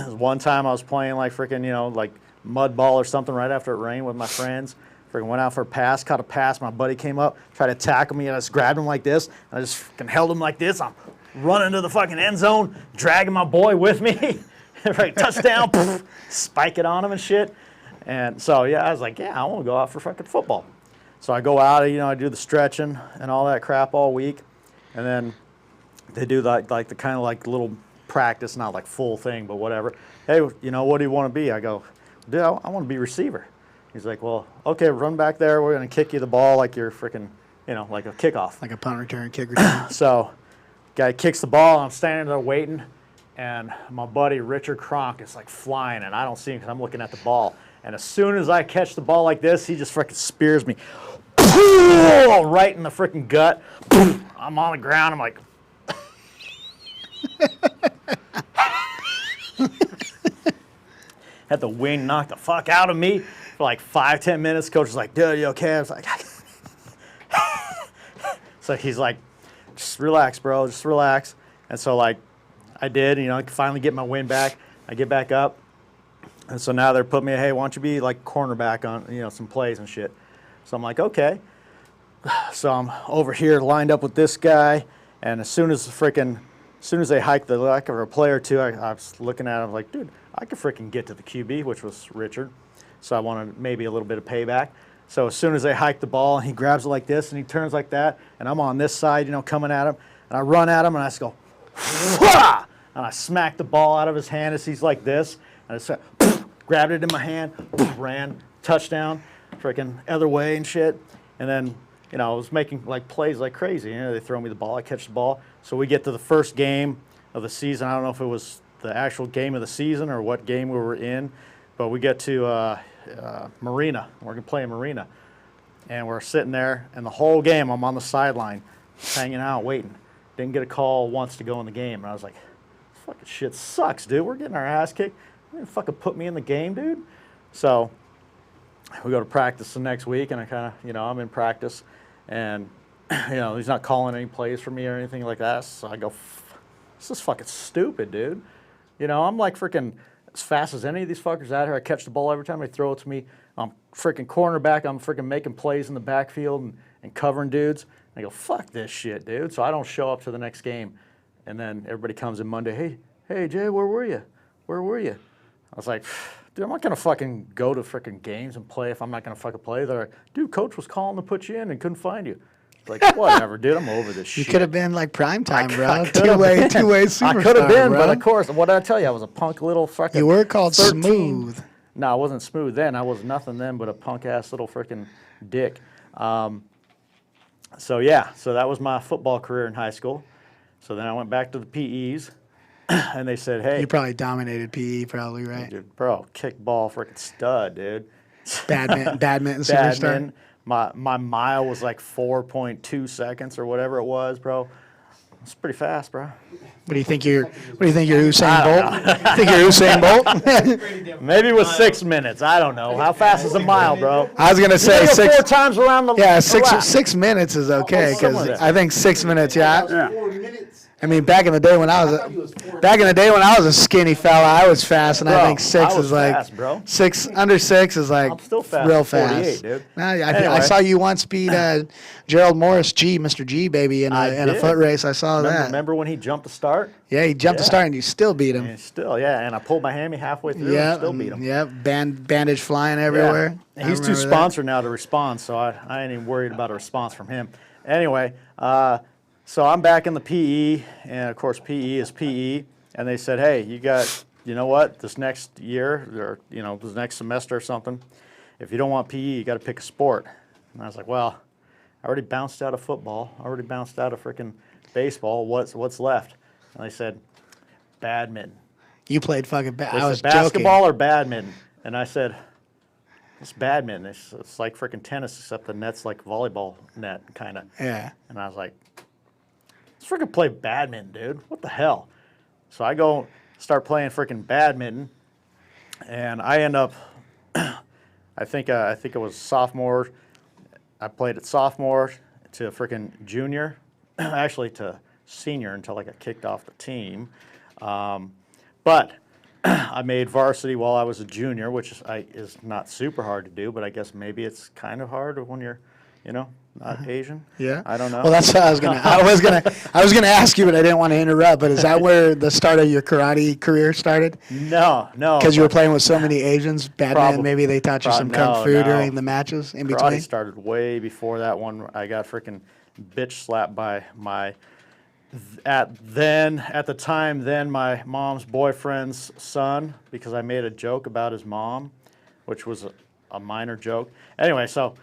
One time I was playing like freaking, like mud ball or something right after it rained with my friends. Freaking went out for a pass, caught a pass. My buddy came up, tried to tackle me, and I just grabbed him like this. And I just freaking held him like this. I'm running to the fucking end zone, dragging my boy with me. Right, touchdown, spike it on him and shit. And so, I was like, I want to go out for fucking football. So I go out, I do the stretching and all that crap all week. And then they do like the kind of like little practice, not like full thing, but whatever. Hey, what do you want to be? I go, dude, I want to be receiver. He's like, well, okay, run back there. We're going to kick you the ball like you're freaking, like a kickoff. Like a punt return, kick return. So guy kicks the ball. I'm standing there waiting. And my buddy Richard Kronk is like flying, and I don't see him because I'm looking at the ball. And as soon as I catch the ball like this, he just freaking spears me right in the freaking gut. I'm on the ground. I'm like, had the wind knock the fuck out of me for like 5-10 minutes. Coach was like, dude, you okay? I was like, so he's like, just relax, bro, just relax. And so like I did, I could finally get my wind back. I get back up. And so now they're putting me, hey, why don't you be like cornerback on, some plays and shit. So I'm like, okay. So I'm over here lined up with this guy. And as soon as they hiked the leg of a play or two, I was looking at him like, dude, I could freaking get to the QB, which was Richard. So I wanted maybe a little bit of payback. So as soon as they hike the ball and he grabs it like this and he turns like that, and I'm on this side, coming at him, and I run at him and I just go, wah! And I smack the ball out of his hand as he's like this, and I just grabbed it in my hand, ran, touchdown, freaking other way and shit. And then, I was making like plays like crazy. They throw me the ball, I catch the ball. So we get to the first game of the season. I don't know if it was the actual game of the season or what game we were in, but we get to Marina. We're gonna play in Marina. And we're sitting there, and the whole game I'm on the sideline, hanging out, waiting. Didn't get a call once to go in the game. And I was like, this fucking shit sucks, dude. We're getting our ass kicked. You didn't fucking put me in the game, dude. So we go to practice the next week, and I kind of, I'm in practice. And, he's not calling any plays for me or anything like that. So I go, this is fucking stupid, dude. I'm like freaking as fast as any of these fuckers out here. I catch the ball every time they throw it to me. I'm freaking cornerback. I'm freaking making plays in the backfield and covering dudes. I go, fuck this shit, dude. So I don't show up to the next game. And then everybody comes in Monday, hey, Jay, where were you? I was like, dude, I'm not going to fucking go to freaking games and play if I'm not going to fucking play. They're like, dude, coach was calling to put you in and couldn't find you. It's like, whatever, dude, I'm over this shit. You could have been like prime time, bro. Two-way superstar, I could have been, bro. but of course, what did I tell you? I was a punk little fucking You were called 13. smooth. No, I wasn't smooth then. I was nothing then but a punk-ass little freaking dick. So that was my football career in high school. So then I went back to the PEs, and they said, hey. You probably dominated PE, probably, right? Dude, bro, kickball freaking stud, dude. Badminton superstar. My mile was like 4.2 seconds or whatever it was, bro. It's pretty fast, bro. What do you think you're Usain Bolt? Think you're Usain Bolt? Maybe it was 6 minutes. I don't know. How fast is a mile, bro? I was gonna say six. 4 times around the Yeah, lap. 6 minutes is okay because I think 6 minutes. Yeah. 4 minutes. I mean, back in the day when I was a skinny fella, I was fast, and Bro, I think 6 I was is like fast, bro. under 6 is like I'm still fast real at 48, fast. dude. Nah, I Anyway. saw you once beat Gerald Morris, Mr. G, baby, in a did. foot race. I saw that. Remember when he jumped to start? Yeah, he jumped to start, and you still beat him. And and I pulled my hammy halfway through and still beat him. Yeah, bandage flying everywhere. Yeah. He's too remember that. sponsored now to respond, so I ain't even worried about a response from him. Anyway, so I'm back in the PE, and of course PE is PE, and they said, hey, you know what, this next year, or this next semester or something, if you don't want PE, you got to pick a sport. And I was like, well, I already bounced out of football, I already bounced out of freaking baseball, what's left? And they said, badminton. You played fucking They I was said, basketball joking. or badminton? And I said, it's badminton. It's like freaking tennis, except the net's like volleyball net, kind of. Yeah. And I was like, let's freaking play badminton, dude. What the hell? So I go start playing freaking badminton, and I end up, I think it was sophomore. I played at sophomore to freaking junior, actually to senior until I got kicked off the team. But I made varsity while I was a junior, which is not super hard to do, but I guess maybe it's kind of hard when you're, not Asian. Yeah. I don't know. Well, that's what I was gonna. I was gonna ask you, but I didn't want to interrupt. But is that where the start of your karate career started? No. Because you were playing with so many Asians. Badminton. Maybe they taught you some kung no, fu no. during the matches in Karate between. started way before that one. I got freaking bitch slapped by my at the time my mom's boyfriend's son because I made a joke about his mom, which was a minor joke. Anyway, so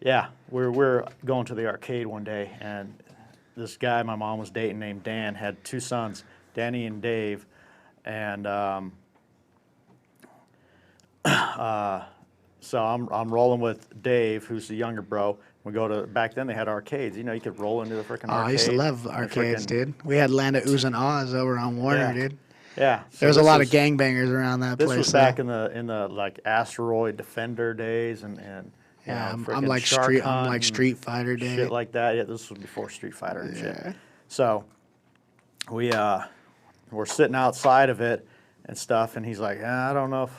yeah, we're going to the arcade one day, and this guy my mom was dating named Dan had 2 sons, Danny and Dave, and so I'm rolling with Dave, who's the younger bro. We go to back then they had arcades. You could roll into the freaking arcade. I used to love arcades, dude. We had Land of Ooze and Oz over on Warner, dude. Yeah, so There was a lot of gangbangers around that This place. was back in the like Asteroid Defender days and yeah, I'm freaking like Shark Street. Hunt I'm like and Street Fighter days. shit like that. Yeah, this was before Street Fighter and Yeah. shit. So we're sitting outside of it and stuff, and he's like, I don't know if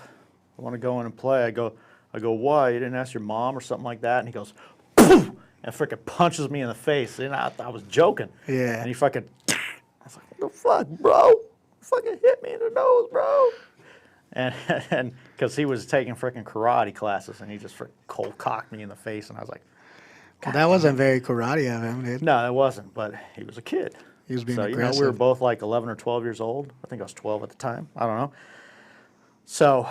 I want to go in and play. I go, why? You didn't ask your mom or something like that? And he goes, poof, and freaking punches me in the face. And I thought I was joking. Yeah. And he fucking, I was like, what the fuck, bro? Fucking hit me in the nose, bro. And because he was taking freaking karate classes, and he just freaking cold cocked me in the face, and I was like, Well, that wasn't very karate of him, dude. no, it wasn't, but he was a kid. He was being so, aggressive. we were both like 11 or 12 years old. I think I was 12 at the time. I don't know. So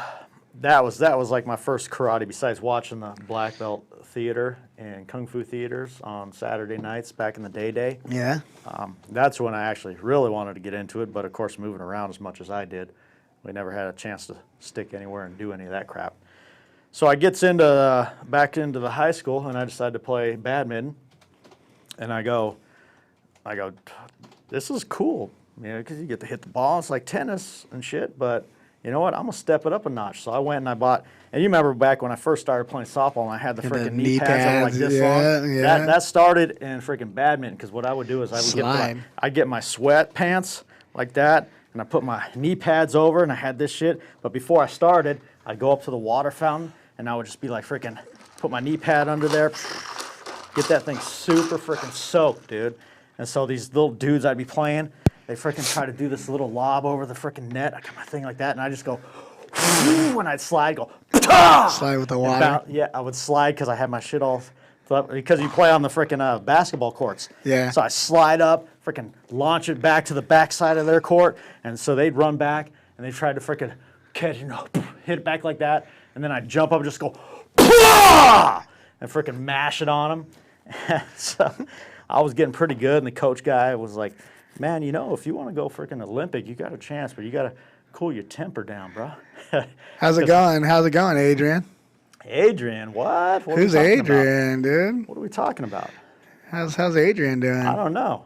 that was like my first karate, besides watching the black belt theater and kung fu theaters on Saturday nights back in the day. Yeah. That's when I actually really wanted to get into it, but of course moving around as much as I did, we never had a chance to stick anywhere and do any of that crap. So I gets into back into the high school, and I decide to play badminton. And I go, this is cool, because you get to hit the ball. It's like tennis and shit. But you know what? I'm gonna step it up a notch. So I went and I bought. And you remember back when I first started playing softball, and I had the freaking knee pads that were like this long. Yeah. That started in freaking badminton. Because what I would do is I'd get my sweat pants like that, and I put my knee pads over, and I had this shit. But before I started, I'd go up to the water fountain, and I would just be like freaking put my knee pad under there, get that thing super freaking soaked, dude. And so these little dudes I'd be playing, they freaking try to do this little lob over the freaking net. I got my thing like that, and I just go, and I'd slide, go, slide with the water. I would slide because I had my shit all, because you play on the freaking basketball courts. Yeah. So I slide up, freaking launch it back to the back side of their court, and so they'd run back, and they tried to freaking catch, hit it back like that, and then I'd jump up and just go, and freaking mash it on them. So I was getting pretty good, and the coach guy was like, man, if you want to go freaking Olympic, you got a chance, but you got to cool your temper down, bro. How's it going? How's it going, Adrian? Adrian, what? Who's Adrian, dude? What are we talking about? How's Adrian doing? I don't know.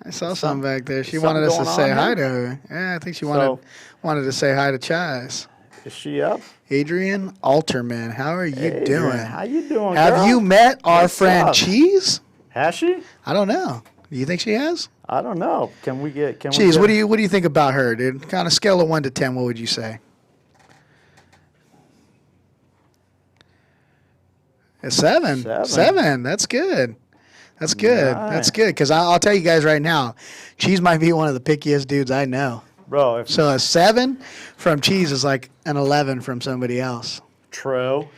I saw something back there. She wanted us to say hi to her. Yeah, I think she wanted to say hi to Chaz. Is she up? Adrian Alterman, how are you doing? How you doing, Have girl? you met our What's friend up? Cheese? Has she? I don't know. Do you think she has? I don't know. Can we get? Cheese, what do you think about her, dude? Kind of scale of 1 to 10, what would you say? A 7. 7. That's good. That's good. Nice. That's good. Because I'll tell you guys right now, Cheese might be one of the pickiest dudes I know. Bro, So a 7 from Cheese is like an 11 from somebody else. true.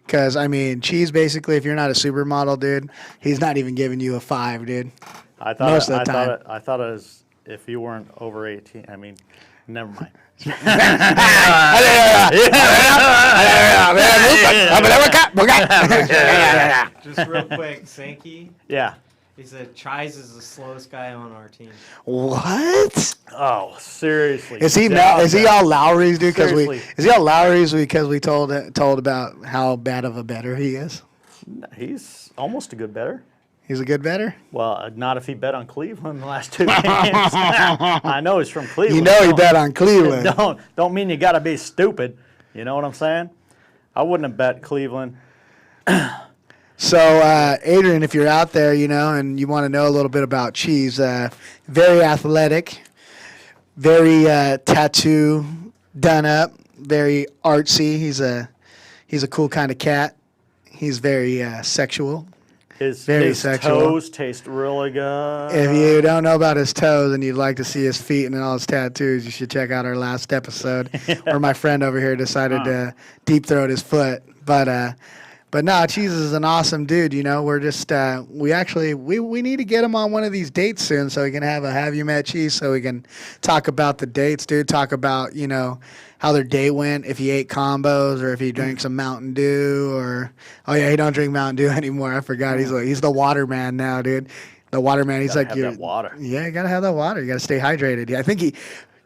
Because, Cheese basically, if you're not a supermodel, dude, he's not even giving you a 5, dude. I thought Most of the time. I thought it was if you weren't over 18. Never mind. Just real quick, Sankey. Yeah. He said Chise is the slowest guy on our team. What? Oh, seriously. Is he now? Is he all Lowry's, dude? Seriously. Is he all Lowry's because we told about how bad of a better he is? He's almost a good better. He's a good better. Well, not if he bet on Cleveland the last 2 games. I know he's from Cleveland. You know he bet on Cleveland. Don't mean you got to be stupid. You know what I'm saying? I wouldn't have bet Cleveland. So, Adrian, if you're out there, and you want to know a little bit about Cheese, very athletic, very tattoo done up, very artsy. He's a cool kind of cat. He's very sexual. His sexual. toes taste really good. If you don't know about his toes and you'd like to see his feet and all his tattoos, you should check out our last episode where my friend over here decided to deep throat his foot. But no, Cheese is an awesome dude. We're just we need to get him on one of these dates soon so we can have you met Cheese so we can talk about the dates, dude. Talk about how their date went, if he ate combos or if he drank some Mountain Dew or he don't drink Mountain Dew anymore. I forgot he's the water man now, dude. The water man. He's like have that water. Yeah, you gotta have that water. You gotta stay hydrated. I think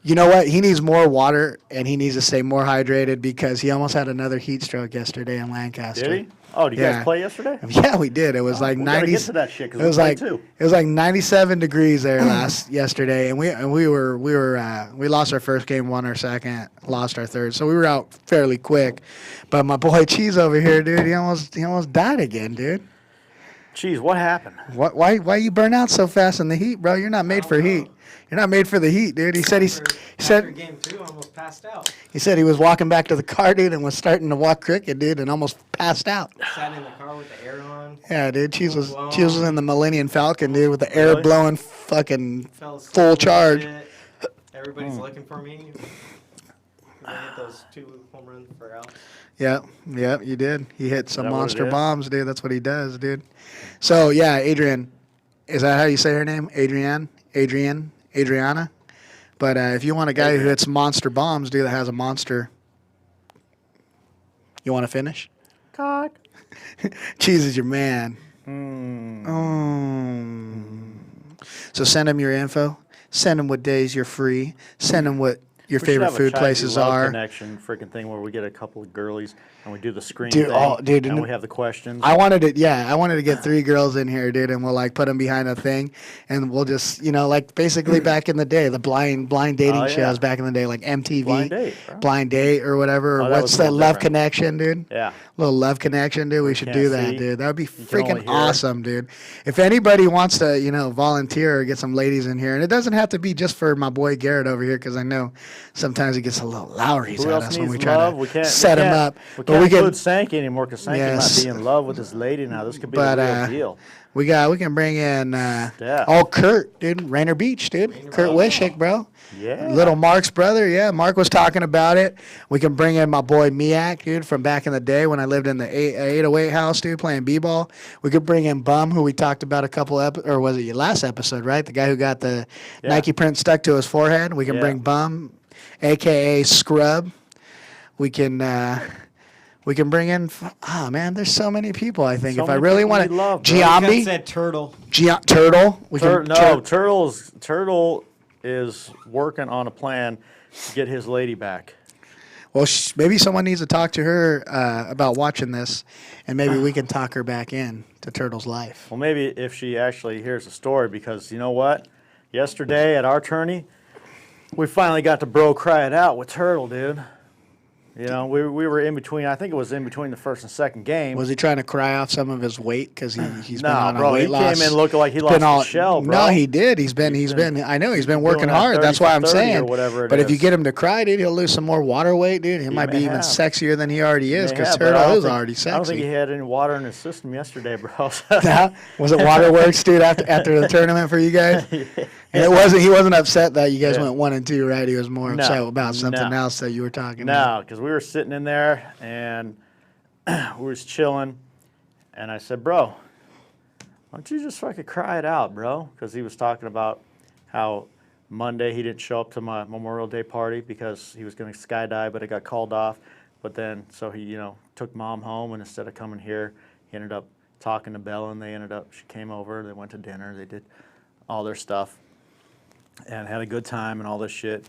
you know what? He needs more water and he needs to stay more hydrated because he almost had another heat stroke yesterday in Lancaster. Did he? Oh, did you guys play yesterday? Yeah, we did. It was like 90. Get to that shit, 'cause it was we like played too. It was like 97 degrees there yesterday, and we lost our first game, won our second, lost our third, so we were out fairly quick. But my boy Cheese over here, dude, he almost died again, dude. Jeez, what happened? Why you burn out so fast in the heat, bro? You're not made for heat. You're not made for the heat, dude. After game 2, I almost passed out. He said he was walking back to the car, dude, and was starting to walk cricket, dude, and almost passed out. Sat in the car with the air on. Yeah, dude. Cheese was in the Millennium Falcon, dude, with the air Really? blowing fucking Fell asleep full and charge. shit. Everybody's looking for me. I hit those 2 home runs for Al. Yeah, you did. He hit some that what it monster is? bombs, dude. That's what he does, dude. So, yeah, Adrian. Is that how you say her name? Adriana? But if you want a guy who hits monster bombs, dude, that has a monster. You want to finish? Cock. Cheese is your man. So send him your info. Send him what days you're free. Send him what your We should favorite have a food Chisey places Love are. Connection freaking thing where we get a couple of girlies and we do the screen Dude, thing, dude, and and we have the questions. I wanted to get 3 girls in here, dude, and we'll like put them behind a thing, and we'll just, like basically back in the day, the blind dating Oh, yeah. shows back in the day, like MTV, Blind Date, bro. Blind Date or whatever. Oh, Or that what's was a that little Love different. Connection, dude? Yeah. Little Love Connection, dude. We should can't do that, see. dude. That would be can only freaking hear. awesome, dude. If anybody wants to, volunteer or get some ladies in here, and it doesn't have to be just for my boy Garrett over here, because I know sometimes he gets a little Lowry's Who at else us when needs we try love? to We can't set him up. We But can't we can. include Sankey anymore because Sankey Yes. might be in love with his lady now. This could be But, the real deal. We can bring in Yeah. Kurt, dude, Rainier Beach, dude. Kurt Wishick, bro. Yeah. Little Mark's brother, yeah. Mark was talking about it. We can bring in my boy Miak, dude, from back in the day when I lived in the 808 house, dude, playing b-ball. We could bring in Bum, who we talked about a couple or was it your last episode, right? The guy who got the Nike print stuck to his forehead. We can Yeah. bring Bum, a.k.a. Scrub. We can bring in. Oh man, there's so many people. I think So if I many really people want we to, love, bro. Giambi, said turtle. Turtle. We can. Turtle is working on a plan to get his lady back. Well, maybe someone needs to talk to her about watching this, and maybe we can talk her back in to Turtle's life. Well, maybe if she actually hears the story, because you know what? Yesterday at our tourney, we finally got to bro cry it out with Turtle, dude. We were in between. I think it was in between the first and second game. Was he trying to cry off some of his weight because he's been No, on a bro, weight he loss? came in looking like he lost been his shell, bro. No, he did. He's been. I know he's been working that hard. 30 That's why I'm 30 or saying. whatever it But if you is. get him to cry, dude, he'll lose some more water weight, dude. He might be may even have. sexier than he already is because Yeah, but I Turtle don't is think- already sexy. I don't think he had any water in his system yesterday, bro. Was it waterworks, dude? After the tournament for you guys, and it wasn't. He wasn't upset that you guys went 1 and 2, right? He was more No, upset about something no. else that you were talking about. No, because we were sitting in there and we was chilling, and I said, "Bro, why don't you just fucking cry it out, bro?" Because he was talking about how Monday he didn't show up to my Memorial Day party because he was going to skydive, but it got called off. But then, so he, took mom home, and instead of coming here, he ended up talking to Bella, and she came over, they went to dinner, they did all their stuff, and had a good time and all this shit.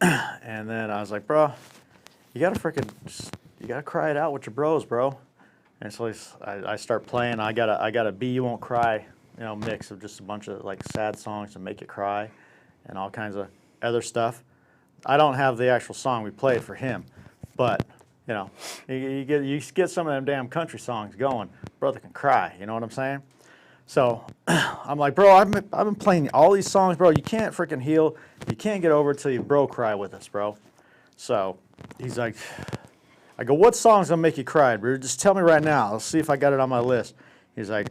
And then I was like, bro, you gotta cry it out with your bros, bro. And so I start playing. I got a Be You Won't Cry, mix of just a bunch of like sad songs to make you cry, and all kinds of other stuff. I don't have the actual song. We play it for him, but you get some of them damn country songs going. Brother can cry. You know what I'm saying? So I'm like, bro, I've been playing all these songs, bro. You can't freaking heal. You can't get over it till you bro cry with us, bro. So he's like, I go, what song's gonna make you cry, bro? Just tell me right now. I'll see if I got it on my list. He's like,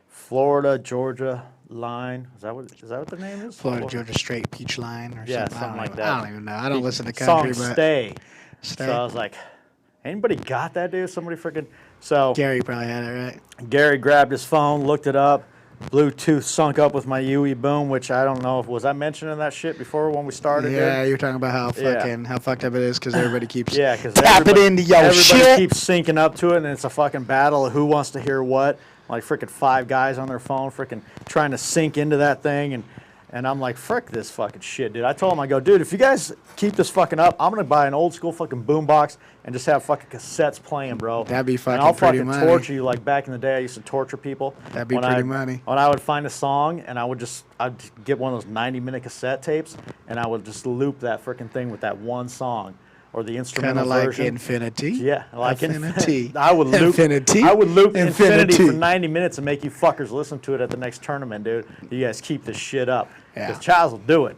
Florida, Georgia line. Is that what the name is? Florida Georgia Straight Peach Line or Yeah, something. something like I that. don't even know. I don't listen to country, Song but Stay. Stay. So I was like, anybody got that, dude? Somebody freaking. So Gary probably had it right. Gary grabbed his phone, looked it up. Bluetooth sync up with my UE Boom, which I don't know if was I mentioning that shit before when we started. Yeah, dude? you're talking about how fucked up it is because everybody keeps because tapping into your everybody shit. keeps syncing up to it, and it's a fucking battle of who wants to hear what. Like freaking 5 guys on their phone, freaking trying to sync into that thing, and I'm like, frick this fucking shit, dude. I told him, I go, dude, if you guys keep this fucking up, I'm gonna buy an old school fucking boombox and just have fucking cassettes playing, bro. That'd be fucking and I'll pretty fucking money. torture you like back in the day. I used to torture people. That'd be when pretty money. When I would find a song and I'd get one of those 90-minute cassette tapes and I would just loop that freaking thing with that one song. Or the Kind instrumental of like version. Infinity. Yeah, like Infinity. I would loop Infinity. I would loop Infinity Infinity. for 90 minutes and make you fuckers listen to it at the next tournament, dude. You guys keep this shit up. Yeah. Because Chaz will do it.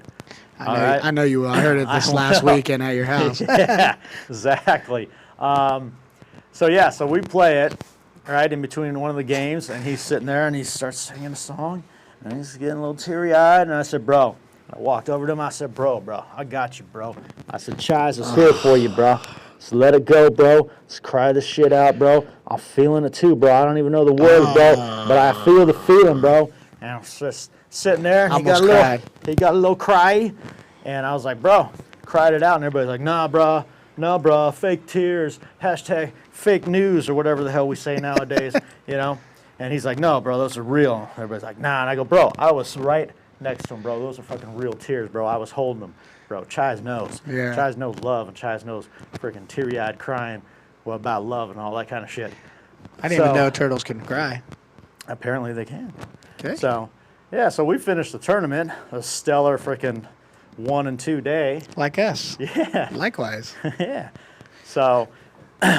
I know you will. I heard it this last weekend at your house. Yeah, exactly. So we play it, right, in between one of the games, and he's sitting there and he starts singing a song, and he's getting a little teary-eyed, and I said, bro. I walked over to him, I said, bro, I got you, bro. I said, Chaz is here for you, bro. Just let it go, bro. Just cry this shit out, bro. I'm feeling it too, bro. I don't even know the words, bro, but I feel the feeling, bro. And I was just sitting there, and he got a little cry, and I was like, bro, cried it out, and everybody's like, nah, bro, fake tears, hashtag fake news, or whatever the hell we say nowadays, And he's like, no, bro, those are real. Everybody's like, nah, and I go, bro, I was right next to him, bro. Those are fucking real tears, bro. I was holding them. bro. Chaz knows. Yeah. Chaz knows love, and Chaz knows freaking teary-eyed crying about love and all that kind of shit. I didn't even know turtles can cry. Apparently they can. Okay. So, yeah, so we finished the tournament, a stellar freaking 1 and 2 day. Like us. Yeah. Likewise. Yeah. So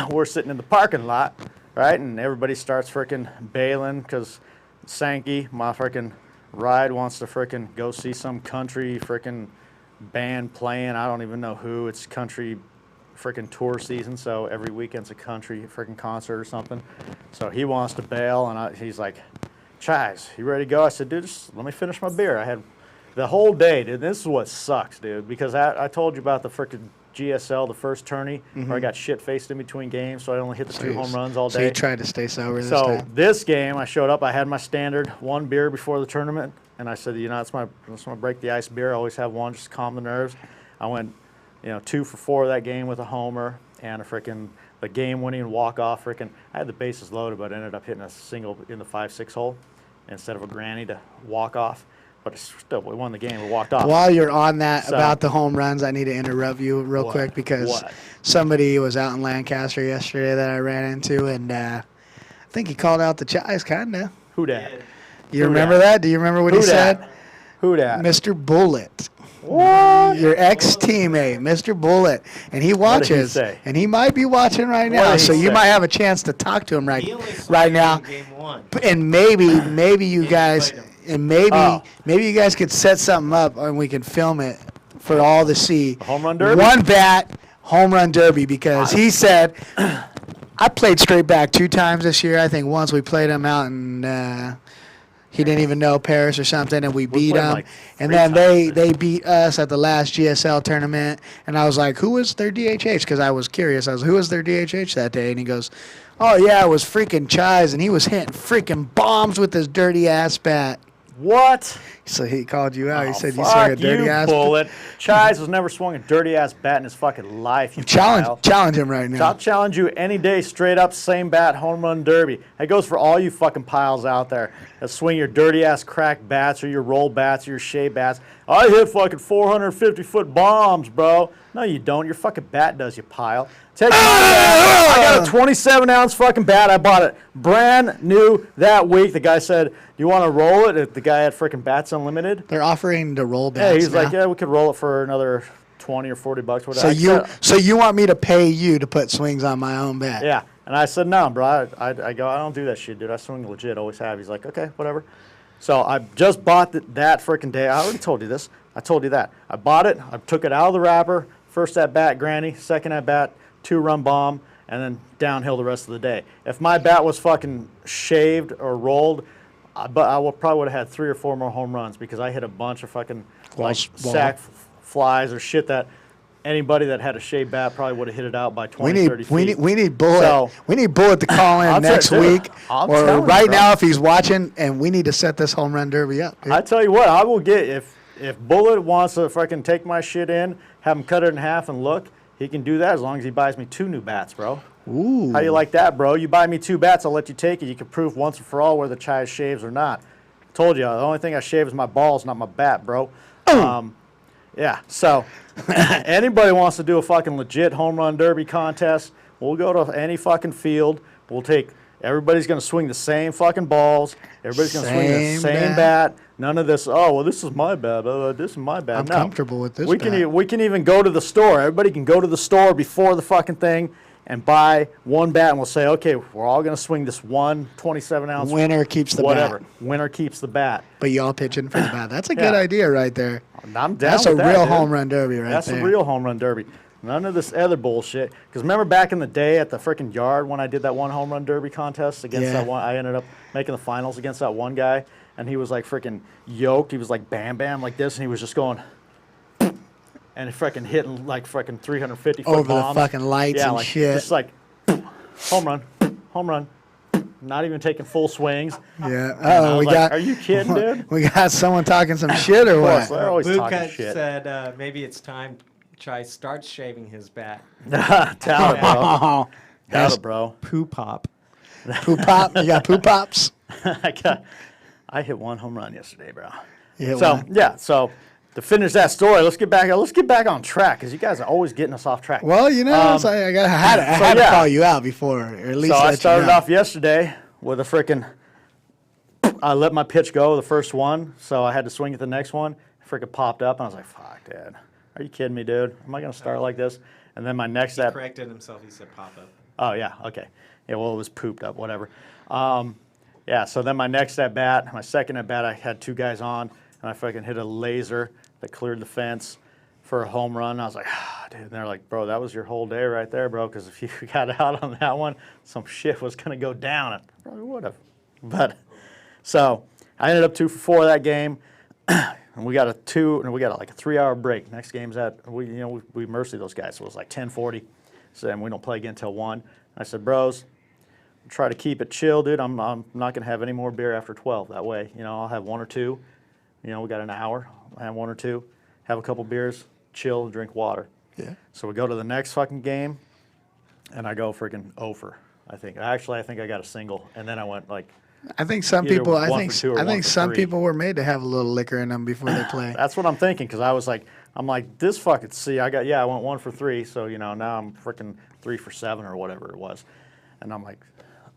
we're sitting in the parking lot, right? And everybody starts freaking bailing because Sankey, my freaking ride, wants to freaking go see some country freaking band playing. I don't even know who. It's country freaking tour season, so every weekend's a country freaking concert or something. So he wants to bail, and he's like, Chaz, you ready to go? I said, dude, just let me finish my beer. I had the whole day, dude. This is what sucks, dude, because I told you about the freaking GSL, the first tourney, where I got shit-faced in between games, so I only hit the 2 home runs all day. So you tried to stay sober this So time? this game, I showed up. I had my standard 1 beer before the tournament, and I said, you know, that's my break the ice beer. I always have 1 just to calm the nerves. I went, 2 for 4 that game with a homer and the game-winning walk-off. I had the bases loaded, but I ended up hitting a single in the 5-6 hole instead of a granny to walk off. But still, we won the game. We walked off. While you're on that about the home runs, I need to interrupt you real What? quick because What? somebody was out in Lancaster yesterday that I ran into, and I think he called out the Chais, kind of. Who dat? You Who remember that? Do you remember what Who he dat? said? Who dat? Mr. Bullet. What? Your ex-teammate, Mr. Bullet. And he watches. say? And he might be watching right now, did he so you say? might have a chance to talk to him He only saw right you now. in Game 1. And maybe you Yeah, guys, played him. and maybe Oh. you guys could set something up and we can film it for all to see. Home run derby? One bat home run derby, because he said, I played straight back 2 times this year. I think once we played him out in he didn't even know Paris or something, and we beat played him. like And 3 then times. they beat us at the last GSL tournament, and I was like, who was their DHH? Because I was curious. I was, who was their DHH that day? And he goes, oh yeah, it was freaking Chais, and he was hitting freaking bombs with his dirty ass bat. What? So he called you out. He said you Fuck swung a dirty you, ass. Bullet. Chais has never swung a dirty ass bat in his fucking life. You pile. Challenge him right now. I'll challenge you any day, straight up, same bat, home run derby. That goes for all you fucking piles out there that swing your dirty ass crack bats or your roll bats or your shea bats. I hit fucking 450-foot bombs, bro. No, you don't. Your fucking bat does, you pile. Take my bat. I got a 27-ounce fucking bat. I bought it brand new that week. The guy said, do you want to roll it? The guy had freaking Bats Unlimited. They're offering to roll bats. Yeah, he's now. like, yeah, we could roll it for another 20 or 40 bucks. So you want me to pay you to put swings on my own bat? Yeah, and I said, no, bro. I go, I don't do that shit, dude. I swing legit, always have. He's like, okay, whatever. So I just bought that freaking day. I already told you this. I told you that. I bought it. I took it out of the wrapper. First at bat, granny. Second at bat, 2-run bomb, and then downhill the rest of the day. If my bat was fucking shaved or rolled, probably would have had 3 or 4 more home runs because I hit a bunch of fucking sack flies or shit that anybody that had a shaved bat probably would have hit it out by 20, 30 feet. We need Bullet. So- we need Bullet to call in next week I'm or telling you, right bro. now if he's watching, and we need to set this home run derby up. dude. I tell you what, I will get if Bullet wants to fucking take my shit in, have him cut it in half and look, he can do that as long as he buys me 2 new bats, bro. Ooh. How you like that, bro? You buy me 2 bats, I'll let you take it. You can prove once and for all whether Chai shaves or not. Told you, the only thing I shave is my balls, not my bat, bro. Yeah, so anybody wants to do a fucking legit home run derby contest, we'll go to any fucking field. We'll take, everybody's going to swing the same fucking balls. Everybody's going to swing the same bat. None of this, oh, well, this is my bat. This is my bat. I'm No. comfortable with this We bat. can even go to the store. Everybody can go to the store before the fucking thing and buy 1 bat, and we'll say, okay, we're all going to swing this 1 27-ounce. Winner keeps the whatever. bat. Winner keeps the bat. But y'all pitching for the bat. That's a good Yeah. idea right there. I'm down That's a with that, real dude. home run derby right That's there. a real home run derby. None of this other bullshit. Because remember back in the day at the freaking yard when I did that 1 home run derby contest against that one, I ended up making the finals against that one guy, and he was like freaking yoked. He was like bam bam like this, and he was just going and freaking hitting like freaking 350-foot Over the bombs. fucking lights yeah, and like, shit. Just like home run, home run. Not even taking full swings. Yeah. I Oh, was we like, got. are you kidding, dude? We got someone talking some shit or Of course, what? they're always talking Buka shit. said maybe it's time Chai starts shaving his bat. Doubt it, bro. Oh, Doubt it, bro. Poo pop. poop pop. You got poop pops. I hit 1 home run yesterday, bro. You hit So one. yeah, so to finish that story, let's get back on track because you guys are always getting us off track. Well, you know, it's like I had to call you out before, or at least So let I started you know. off yesterday with a freaking. I let my pitch go the first one, so I had to swing at the next one. Freaking popped up, and I was like, "Fuck, Dad, are you kidding me, dude? Am I gonna start like this?" And then my next He at corrected himself. He said pop up. Oh, yeah, okay. Yeah, well, it was pooped up, whatever. Yeah, so then my next at bat, my second at bat, I had 2 guys on, and I fucking hit a laser that cleared the fence for a home run. I was like, dude, and they're like, bro, that was your whole day right there, bro, because if you got out on that one, some shit was going to go down. It probably would have. But, so I ended up 2 for 4 that game. And we got a 3-hour break. Next game's we mercy those guys, so it was like 10:40. So and we don't play again until 1. I said, bros, try to keep it chill, dude. I'm not gonna have any more beer after 12. That way, I'll have 1 or 2. We got an hour. I have 1 or 2. Have a couple beers, chill, drink water. Yeah. So we go to the next fucking game, and I go freaking over. I think I got a single, and then I went like. I think some Either people. 1 I think. for 2 or I 1 think for some 3. people were made to have a little liquor in them before they play. That's what I'm thinking, because I'm like, this fucking, see, I went 1 for 3, so, now I'm freaking 3 for 7 or whatever it was. And I'm like,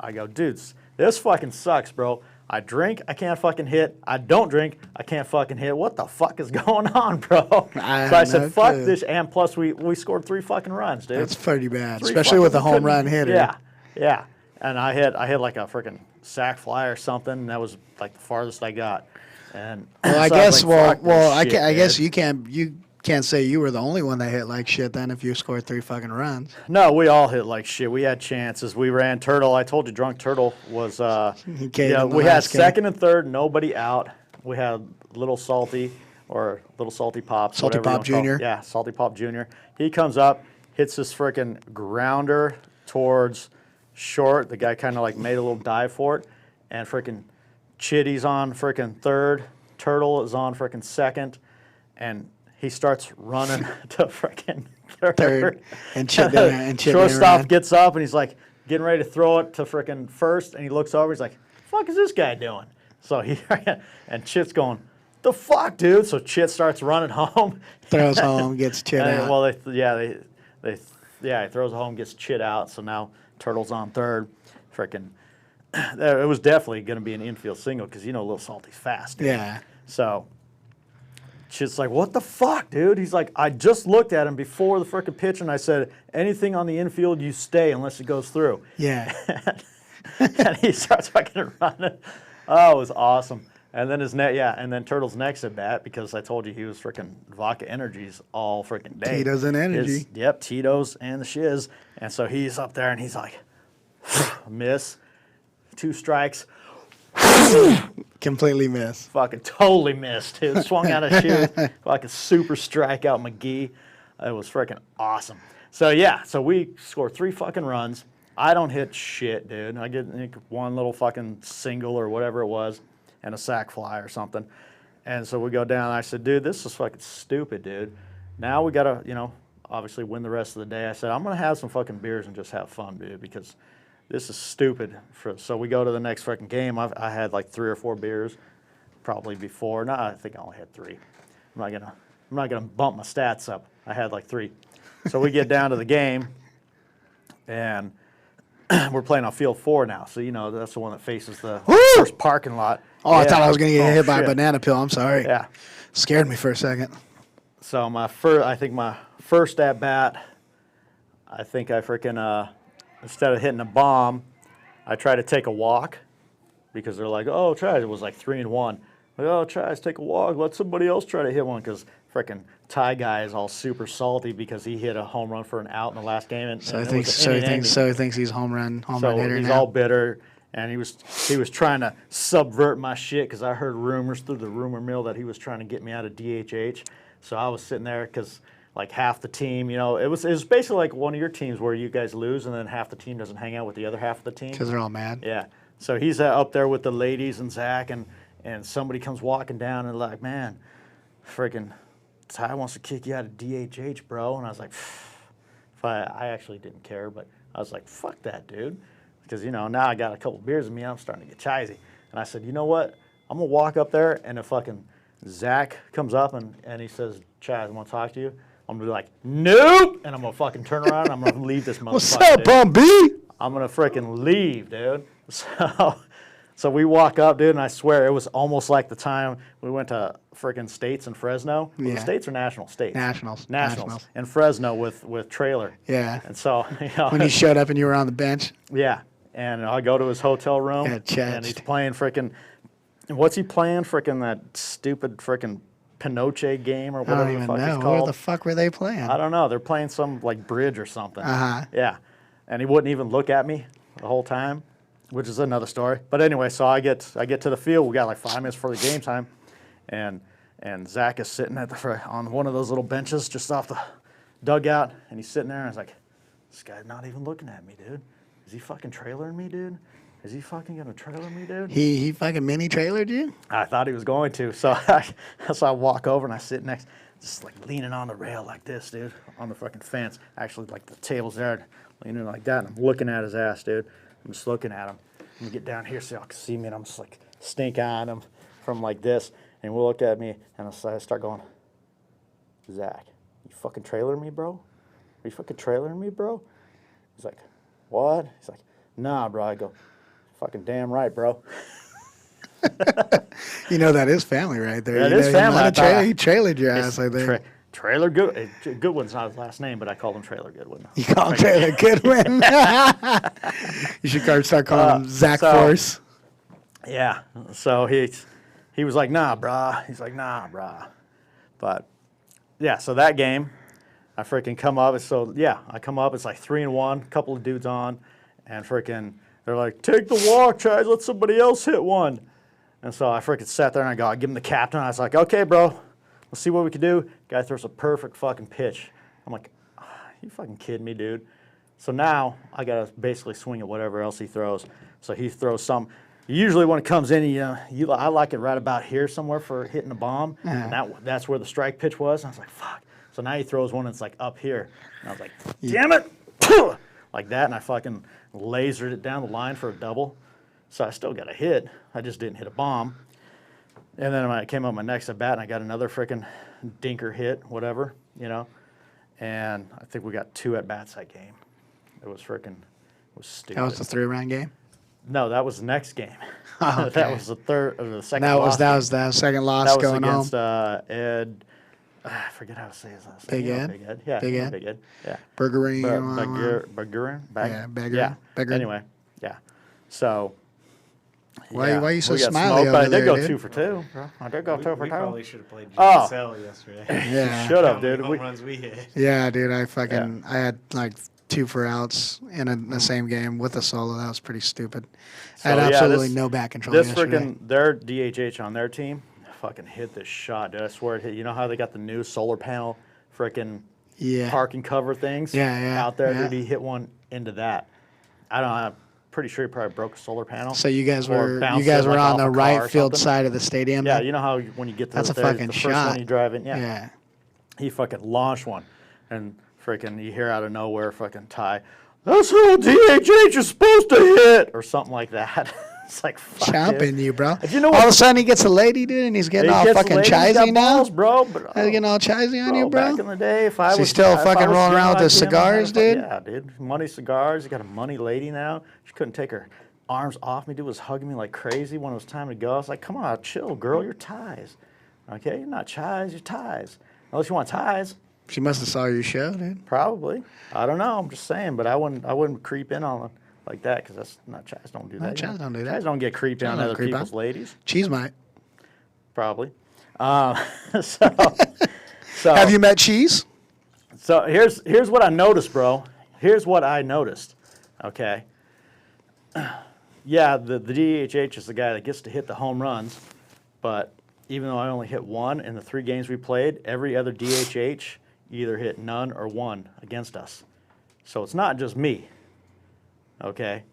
I go, dudes, this fucking sucks, bro. I drink, I can't fucking hit. I don't drink, I can't fucking hit. What the fuck is going on, bro? So I said, fuck this, and plus we scored 3 fucking runs, dude. That's pretty bad, 3 especially with a fucking home run hitter. Yeah. And I hit like a freaking sack fly or something, and that was like the farthest I got. And Well, I so guess. was like, fuck this shit, I guess dude. you can't say you were the only one that hit like shit. Then if you scored 3 fucking runs, No, we all hit like shit. We had chances. We ran Turtle. I told you, Drunk Turtle was. He caved in the we had last game. second and third, nobody out. We had Little Salty or Little Salty Pops. Salty whatever you Pop wanna call it. Jr.. Yeah, Salty Pop Jr. He comes up, hits this freaking grounder towards short. The guy kind of like made a little dive for it, and freaking Chitty's on freaking third. Turtle is on freaking second, and he starts running to freaking third. And Chip didn't Shortstop run. gets up and he's like getting ready to throw it to freaking first, and he looks over. He's like, "Fuck is this guy doing?" So he and Chit's going, "The fuck, dude!" So Chit starts running home, Throws home, gets Chit and, out. well, he throws it home, gets Chit out. So now Turtle's on third. Freaking, it was definitely going to be an infield single because Little Salty's fast. Dude. Yeah. So Chit's like, "What the fuck, dude?" He's like, "I just looked at him before the frickin' pitch, and I said, anything on the infield, you stay unless it goes through." Yeah. And he starts fucking running. Oh, it was awesome. And then and then Turtle's next at bat, because I told you he was freaking vodka energies all freaking day. Tito's and energy. Yep, Tito's and the shiz. And so he's up there and he's like, miss, 2 strikes. Completely missed. Fucking totally missed, dude. Swung out of shoe, like a super strikeout McGee. It was freaking awesome. So we score 3 fucking runs. I don't hit shit, dude. I get 1 little fucking single or whatever it was, and a sack fly or something. And so we go down. I said, dude, this is fucking stupid, dude. Now we gotta, obviously win the rest of the day. I said, I'm gonna have some fucking beers and just have fun, dude, because this is stupid. So we go to the next fucking game. I had like 3 or 4 beers, probably before. No, I think I only had 3. I'm not gonna bump my stats up. I had like 3. So we get down to the game, and we're playing on field 4 now. So that's the one that faces the first parking lot. Oh, I thought I was gonna get hit by a shit. banana peel. I'm sorry. Yeah. Scared me for a second. So my first at bat, I think I freaking instead of hitting a bomb, I tried to take a walk, because they're like, "Oh, try it." It was like 3-1. Like, "Oh, try to take a walk. Let somebody else try to hit one," because freaking Ty guy is all super salty because he hit a home run for an out in the last game, and So and he it was thinks. an inning So he ending. thinks he's home run So hitter he's now. all bitter, and he was trying to subvert my shit, because I heard rumors through the rumor mill that he was trying to get me out of DHH. So I was sitting there because like half the team, it was basically like one of your teams where you guys lose and then half the team doesn't hang out with the other half of the team. Because they're all mad. Yeah. So he's up there with the ladies and Zach, and somebody comes walking down and like, "Man, freaking Ty wants to kick you out of DHH, bro." And I was like, I actually didn't care, but I was like, fuck that, dude. Because, now I got a couple beers in me, I'm starting to get chisey. And I said, you know what? I'm going to walk up there, and if fucking Zach comes up and he says, Chaz, I want to talk to you. I'm going to be like, nope. And I'm going to fucking turn around and I'm going to leave this motherfucker. What's up, dude. Bum B? I'm going to freaking leave, dude. So we walk up, dude, and I swear it was almost like the time we went to freaking States in Fresno. Was it States or National? States. Nationals. In Fresno with Trailer. Yeah. And so, you know. When he showed up and you were on the bench. Yeah. And I go to his hotel room, and he's playing freaking, what's he playing? Freaking that stupid freaking Pinoche game or whatever the fuck it's called. Where the fuck were they playing? I don't know. They're playing some like bridge or something. Uh-huh. Yeah. And he wouldn't even look at me the whole time, which is another story. But anyway, so I get to the field. We got like 5 minutes for the game time, and Zach is sitting on one of those little benches just off the dugout, and he's sitting there, and I was like, this guy's not even looking at me, dude. Is he fucking trailering me, dude? Is he fucking gonna trailer me, dude? He fucking mini trailered you? I thought he was going to. So I walk over and I sit next, just like leaning on the rail like this, dude, on the fucking fence. Actually, like the table's there, leaning like that, and I'm looking at his ass, dude. I'm just looking at him. I'm gonna get down here so y'all can see me, and I'm just like stink eyeing him from like this. And we'll look at me, and I start going, Zach, you fucking trailering me, bro? Are you fucking trailering me, bro? He's like, what? He's like, nah, bro. I go, fucking damn right, bro. You know that is family right there. That is family. He trailered your ass like that. Trailer Goodwin's not his last name, but I called him Trailer Goodwin. You call him Trailer Goodwin? You should start calling him Zach Force. Yeah. So he was like, nah, brah. He's like, nah, brah. But, yeah, so that game, I freaking come up. So, yeah, I come up. It's like 3-1, a couple of dudes on, and freaking they're like, take the walk, Chaz. Let somebody else hit one. And so I freaking sat there, and I give him the captain. I was like, okay, bro. Let's see what we can do. Guy throws a perfect fucking pitch. I'm like, you fucking kidding me, dude? So now I got to basically swing at whatever else he throws. So he throws some. Usually when it comes in, I like it right about here somewhere for hitting the bomb. And that's where the strike pitch was. And I was like, fuck. So now he throws one that's like up here. And I was like, damn it. Like that. And I fucking lasered it down the line for a double. So I still got a hit. I just didn't hit a bomb. And then I came up my next at bat, and I got another freaking dinker hit, whatever, And I think we got 2 at bats that game. It was stupid. That was the 3-round game? No, that was the next game. Oh, okay. That was the second loss. That was the second loss going home. That was against Ed. I forget how to say his last name. Big Ed? Big Ed. Yeah. Big Ed? Big Ed. Yeah. Burgering. Burgerin? Yeah, Bagger. Yeah. Bagger. Anyway, yeah. So. Why are you so we got smiley smoked, over but I did there, go dude? 2 for 2, bro. I did go 2 for 2. We probably should have played Oh. GSL yesterday. Yeah. Should have, How many dude. home runs we hit. Yeah, dude. I had like 2 for outs in the same game with a solo. That was pretty stupid. I had absolutely no back control yesterday. Their DHH on their team fucking hit this shot, dude. I swear it hit. You know how they got the new solar panel freaking parking cover things out there? Yeah. Dude, he hit one into that. I'm pretty sure he probably broke a solar panel. So you guys were off on the a car right field something. side of the stadium? Yeah, then? you know how when you get to That's a the fucking first shot. one you drive in? Yeah. He fucking launched one. And freaking you hear out of nowhere fucking Ty, that's who DHH is supposed to hit, or something like that. It's like, fuck, chomping you, bro. If you know all of a sudden he gets a lady, dude, and he's getting all fucking Chisey now. Balls, bro. But, He's getting all Chisey on you, bro. Back in the day, if I Is he was still if fucking I was rolling around with like his him, cigars, dude? Yeah, dude. Money cigars. He got a money lady now. She couldn't take her arms off me. Dude was hugging me like crazy when it was time to go. I was like, come on, chill, girl. You're ties. Okay, you're not Chis. You're ties. Unless you want ties. She must have saw your show, dude. Probably. I don't know. I'm just saying, but I wouldn't creep in on it like that because that's not Chaz. Don't do that. Chaz don't do that. Chaz don't get creeped on other people's ladies. Cheese might. Probably. So Have you met Cheese? So here's what I noticed, bro. Here's what I noticed. Okay. Yeah, the DHH is the guy that gets to hit the home runs, but even though I only hit 1 in the 3 games we played, every other DHH either hit none or 1 against us. So it's not just me. Okay.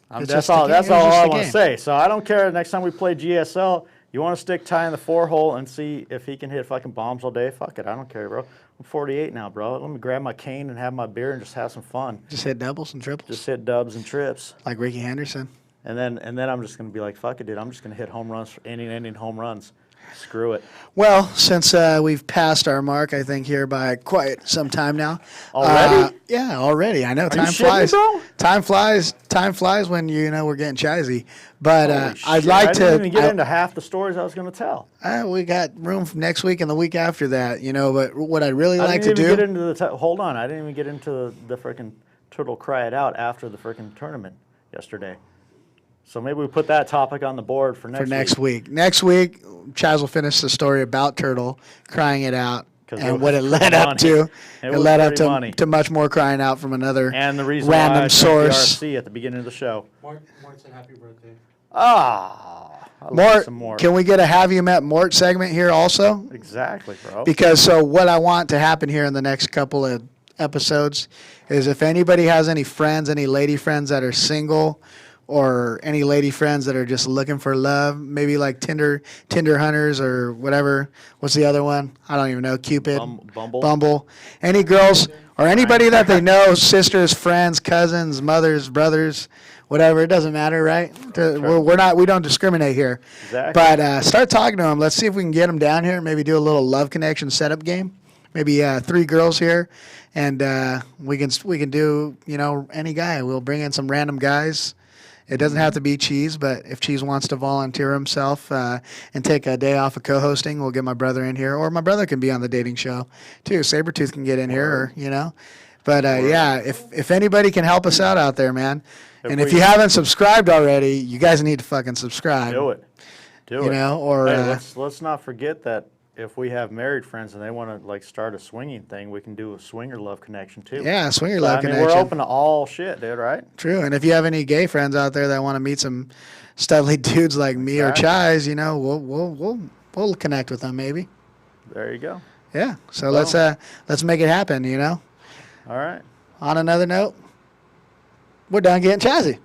That's all I want to say. So I don't care. Next time we play GSL, you want to stick Ty in the 4-hole and see if he can hit fucking bombs all day? Fuck it. I don't care, bro. I'm 48 now, bro. Let me grab my cane and have my beer and just have some fun. Just hit doubles and triples. Just hit dubs and trips. Like Ricky Henderson. And then I'm just gonna be like, fuck it, dude. I'm just gonna hit home runs for inning home runs. Screw it. Well, since we've passed our mark, I think here by quite some time now. Already? Yeah, already. I know you time shitting flies. me, bro? Time flies. Time flies when we're getting Chisey. But Holy I'd shit, like I to. didn't even get into half the stories I was going to tell. We got room for next week and the week after that. But what I'd really I like didn't to even do. get into the hold on. I didn't even get into the freaking turtle cry it out after the freaking tournament yesterday. So maybe we put that topic on the board for next week. Next week, Chaz will finish the story about Turtle crying it out and what it was led up funny. to. It It was led up pretty funny. to much more crying out from another And the reason why I random drank source. the RC at the beginning of the show. Mort said happy birthday. Ah, I love Mort, some more. can we get a Have You Met Mort segment here also? Exactly, bro. Because so what I want to happen here in the next couple of episodes is if anybody has any friends, any lady friends that are single, or any lady friends that are just looking for love, maybe like Tinder hunters or whatever. What's the other one? I don't even know. Cupid, Bumble. Any girls or anybody that they know, sisters, friends, cousins, mothers, brothers, whatever. It doesn't matter, right? We don't discriminate here. Exactly. But start talking to them. Let's see if we can get them down here. Maybe do a little love connection setup game. Maybe 3 girls here, and we can do any guy. We'll bring in some random guys. It doesn't have to be Cheese, but if Cheese wants to volunteer himself and take a day off of co-hosting, we'll get my brother in here, or my brother can be on the dating show too. Sabretooth can get in here, But if anybody can help us out there, man, if you haven't subscribed already, you guys need to fucking subscribe. Do it. Or hey, let's not forget that if we have married friends and they want to start a swinging thing, we can do a swinger love connection too. Yeah, swinger love connection. We're open to all shit, dude. Right? True. And if you have any gay friends out there that want to meet some studly dudes like me or Chise, we'll connect with them maybe. There you go. Yeah. So let's make it happen. All right. On another note, we're done getting Chazzy.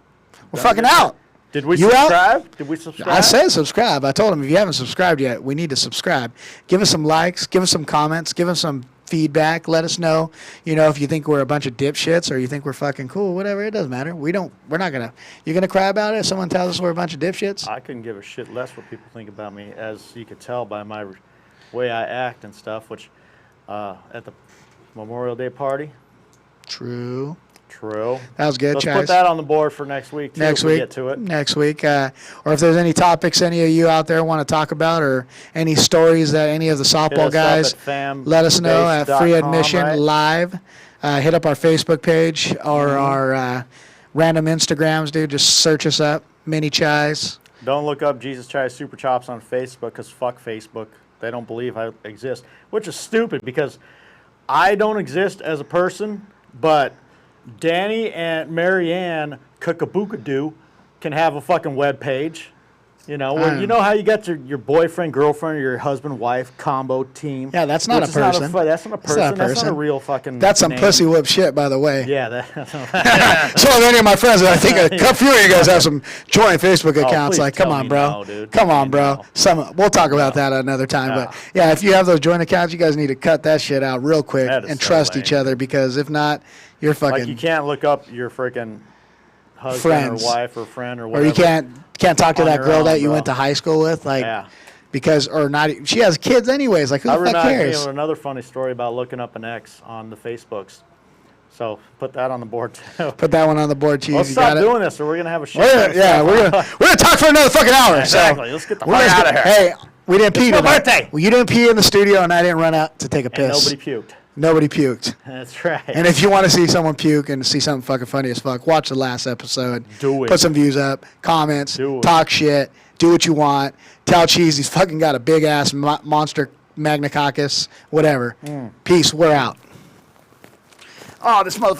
We're fucking out. Did we You subscribe? out? Did we subscribe? I said subscribe. I told him if you haven't subscribed yet, we need to subscribe. Give us some likes. Give us some comments. Give us some feedback. Let us know, if you think we're a bunch of dipshits or you think we're fucking cool. Whatever. It doesn't matter. We're not gonna. You're gonna cry about it if someone tells us we're a bunch of dipshits. I couldn't give a shit less what people think about me, as you could tell by my way I act and stuff. Which at the Memorial Day party. True. That was good, Let's Chise. put that on the board for next week, too, Next if we week. get to it. Next week. Or if there's any topics any of you out there want to talk about or any stories that any of the softball guys, let us know at Free Admission Live. Hit up our Facebook page or our random Instagrams, dude. Just search us up, Mini Chise. Don't look up Jesus Chise Super Chops on Facebook because fuck Facebook. They don't believe I exist, which is stupid because I don't exist as a person, but Danny and Marianne Cookaboo can have a fucking web page. Where you know how you got your boyfriend, girlfriend, or your husband, wife combo team. Yeah, that's not a person. That's not a person. That's not a real fucking. That's some name. pussy whip shit, by the way. Yeah, So if any of my friends, I think a few of you guys have some joint Facebook accounts. please Come tell on, me bro. no, dude. Come Tell on, me bro. no. We'll talk about that another time. Yeah. But yeah, if you have those joint accounts, you guys need to cut that shit out real quick That is and so trust lame. each other, because if not, you're fucking. Like you can't look up your freaking husband Friends. or wife or friend or or whatever. you can't talk to On that your girl own, that you bro. went to high school with, like. Yeah. Because or not, she has kids anyways. Like who That the fuck reminds me cares? of another funny story about looking up an ex on the Facebooks. So put that on the board too. Put that one on the board, Cheese. Let's You stop got it? doing this, or we're gonna have a show. We're gonna talk for another fucking hour. Exactly. So Let's get the we're fuck just out of gonna- here. Hey, we didn't pee my tonight. birthday. Well, you didn't pee in the studio, and I didn't run out to take a And piss. nobody puked. Nobody puked. That's right. And if you want to see someone puke and see something fucking funny as fuck, watch the last episode. Do it. Put some views up, comments, Do it. talk shit, do what you want. Tell Cheese he's fucking got a big ass monster magnacoccus, whatever. Peace. We're out. Oh, this motherfucker.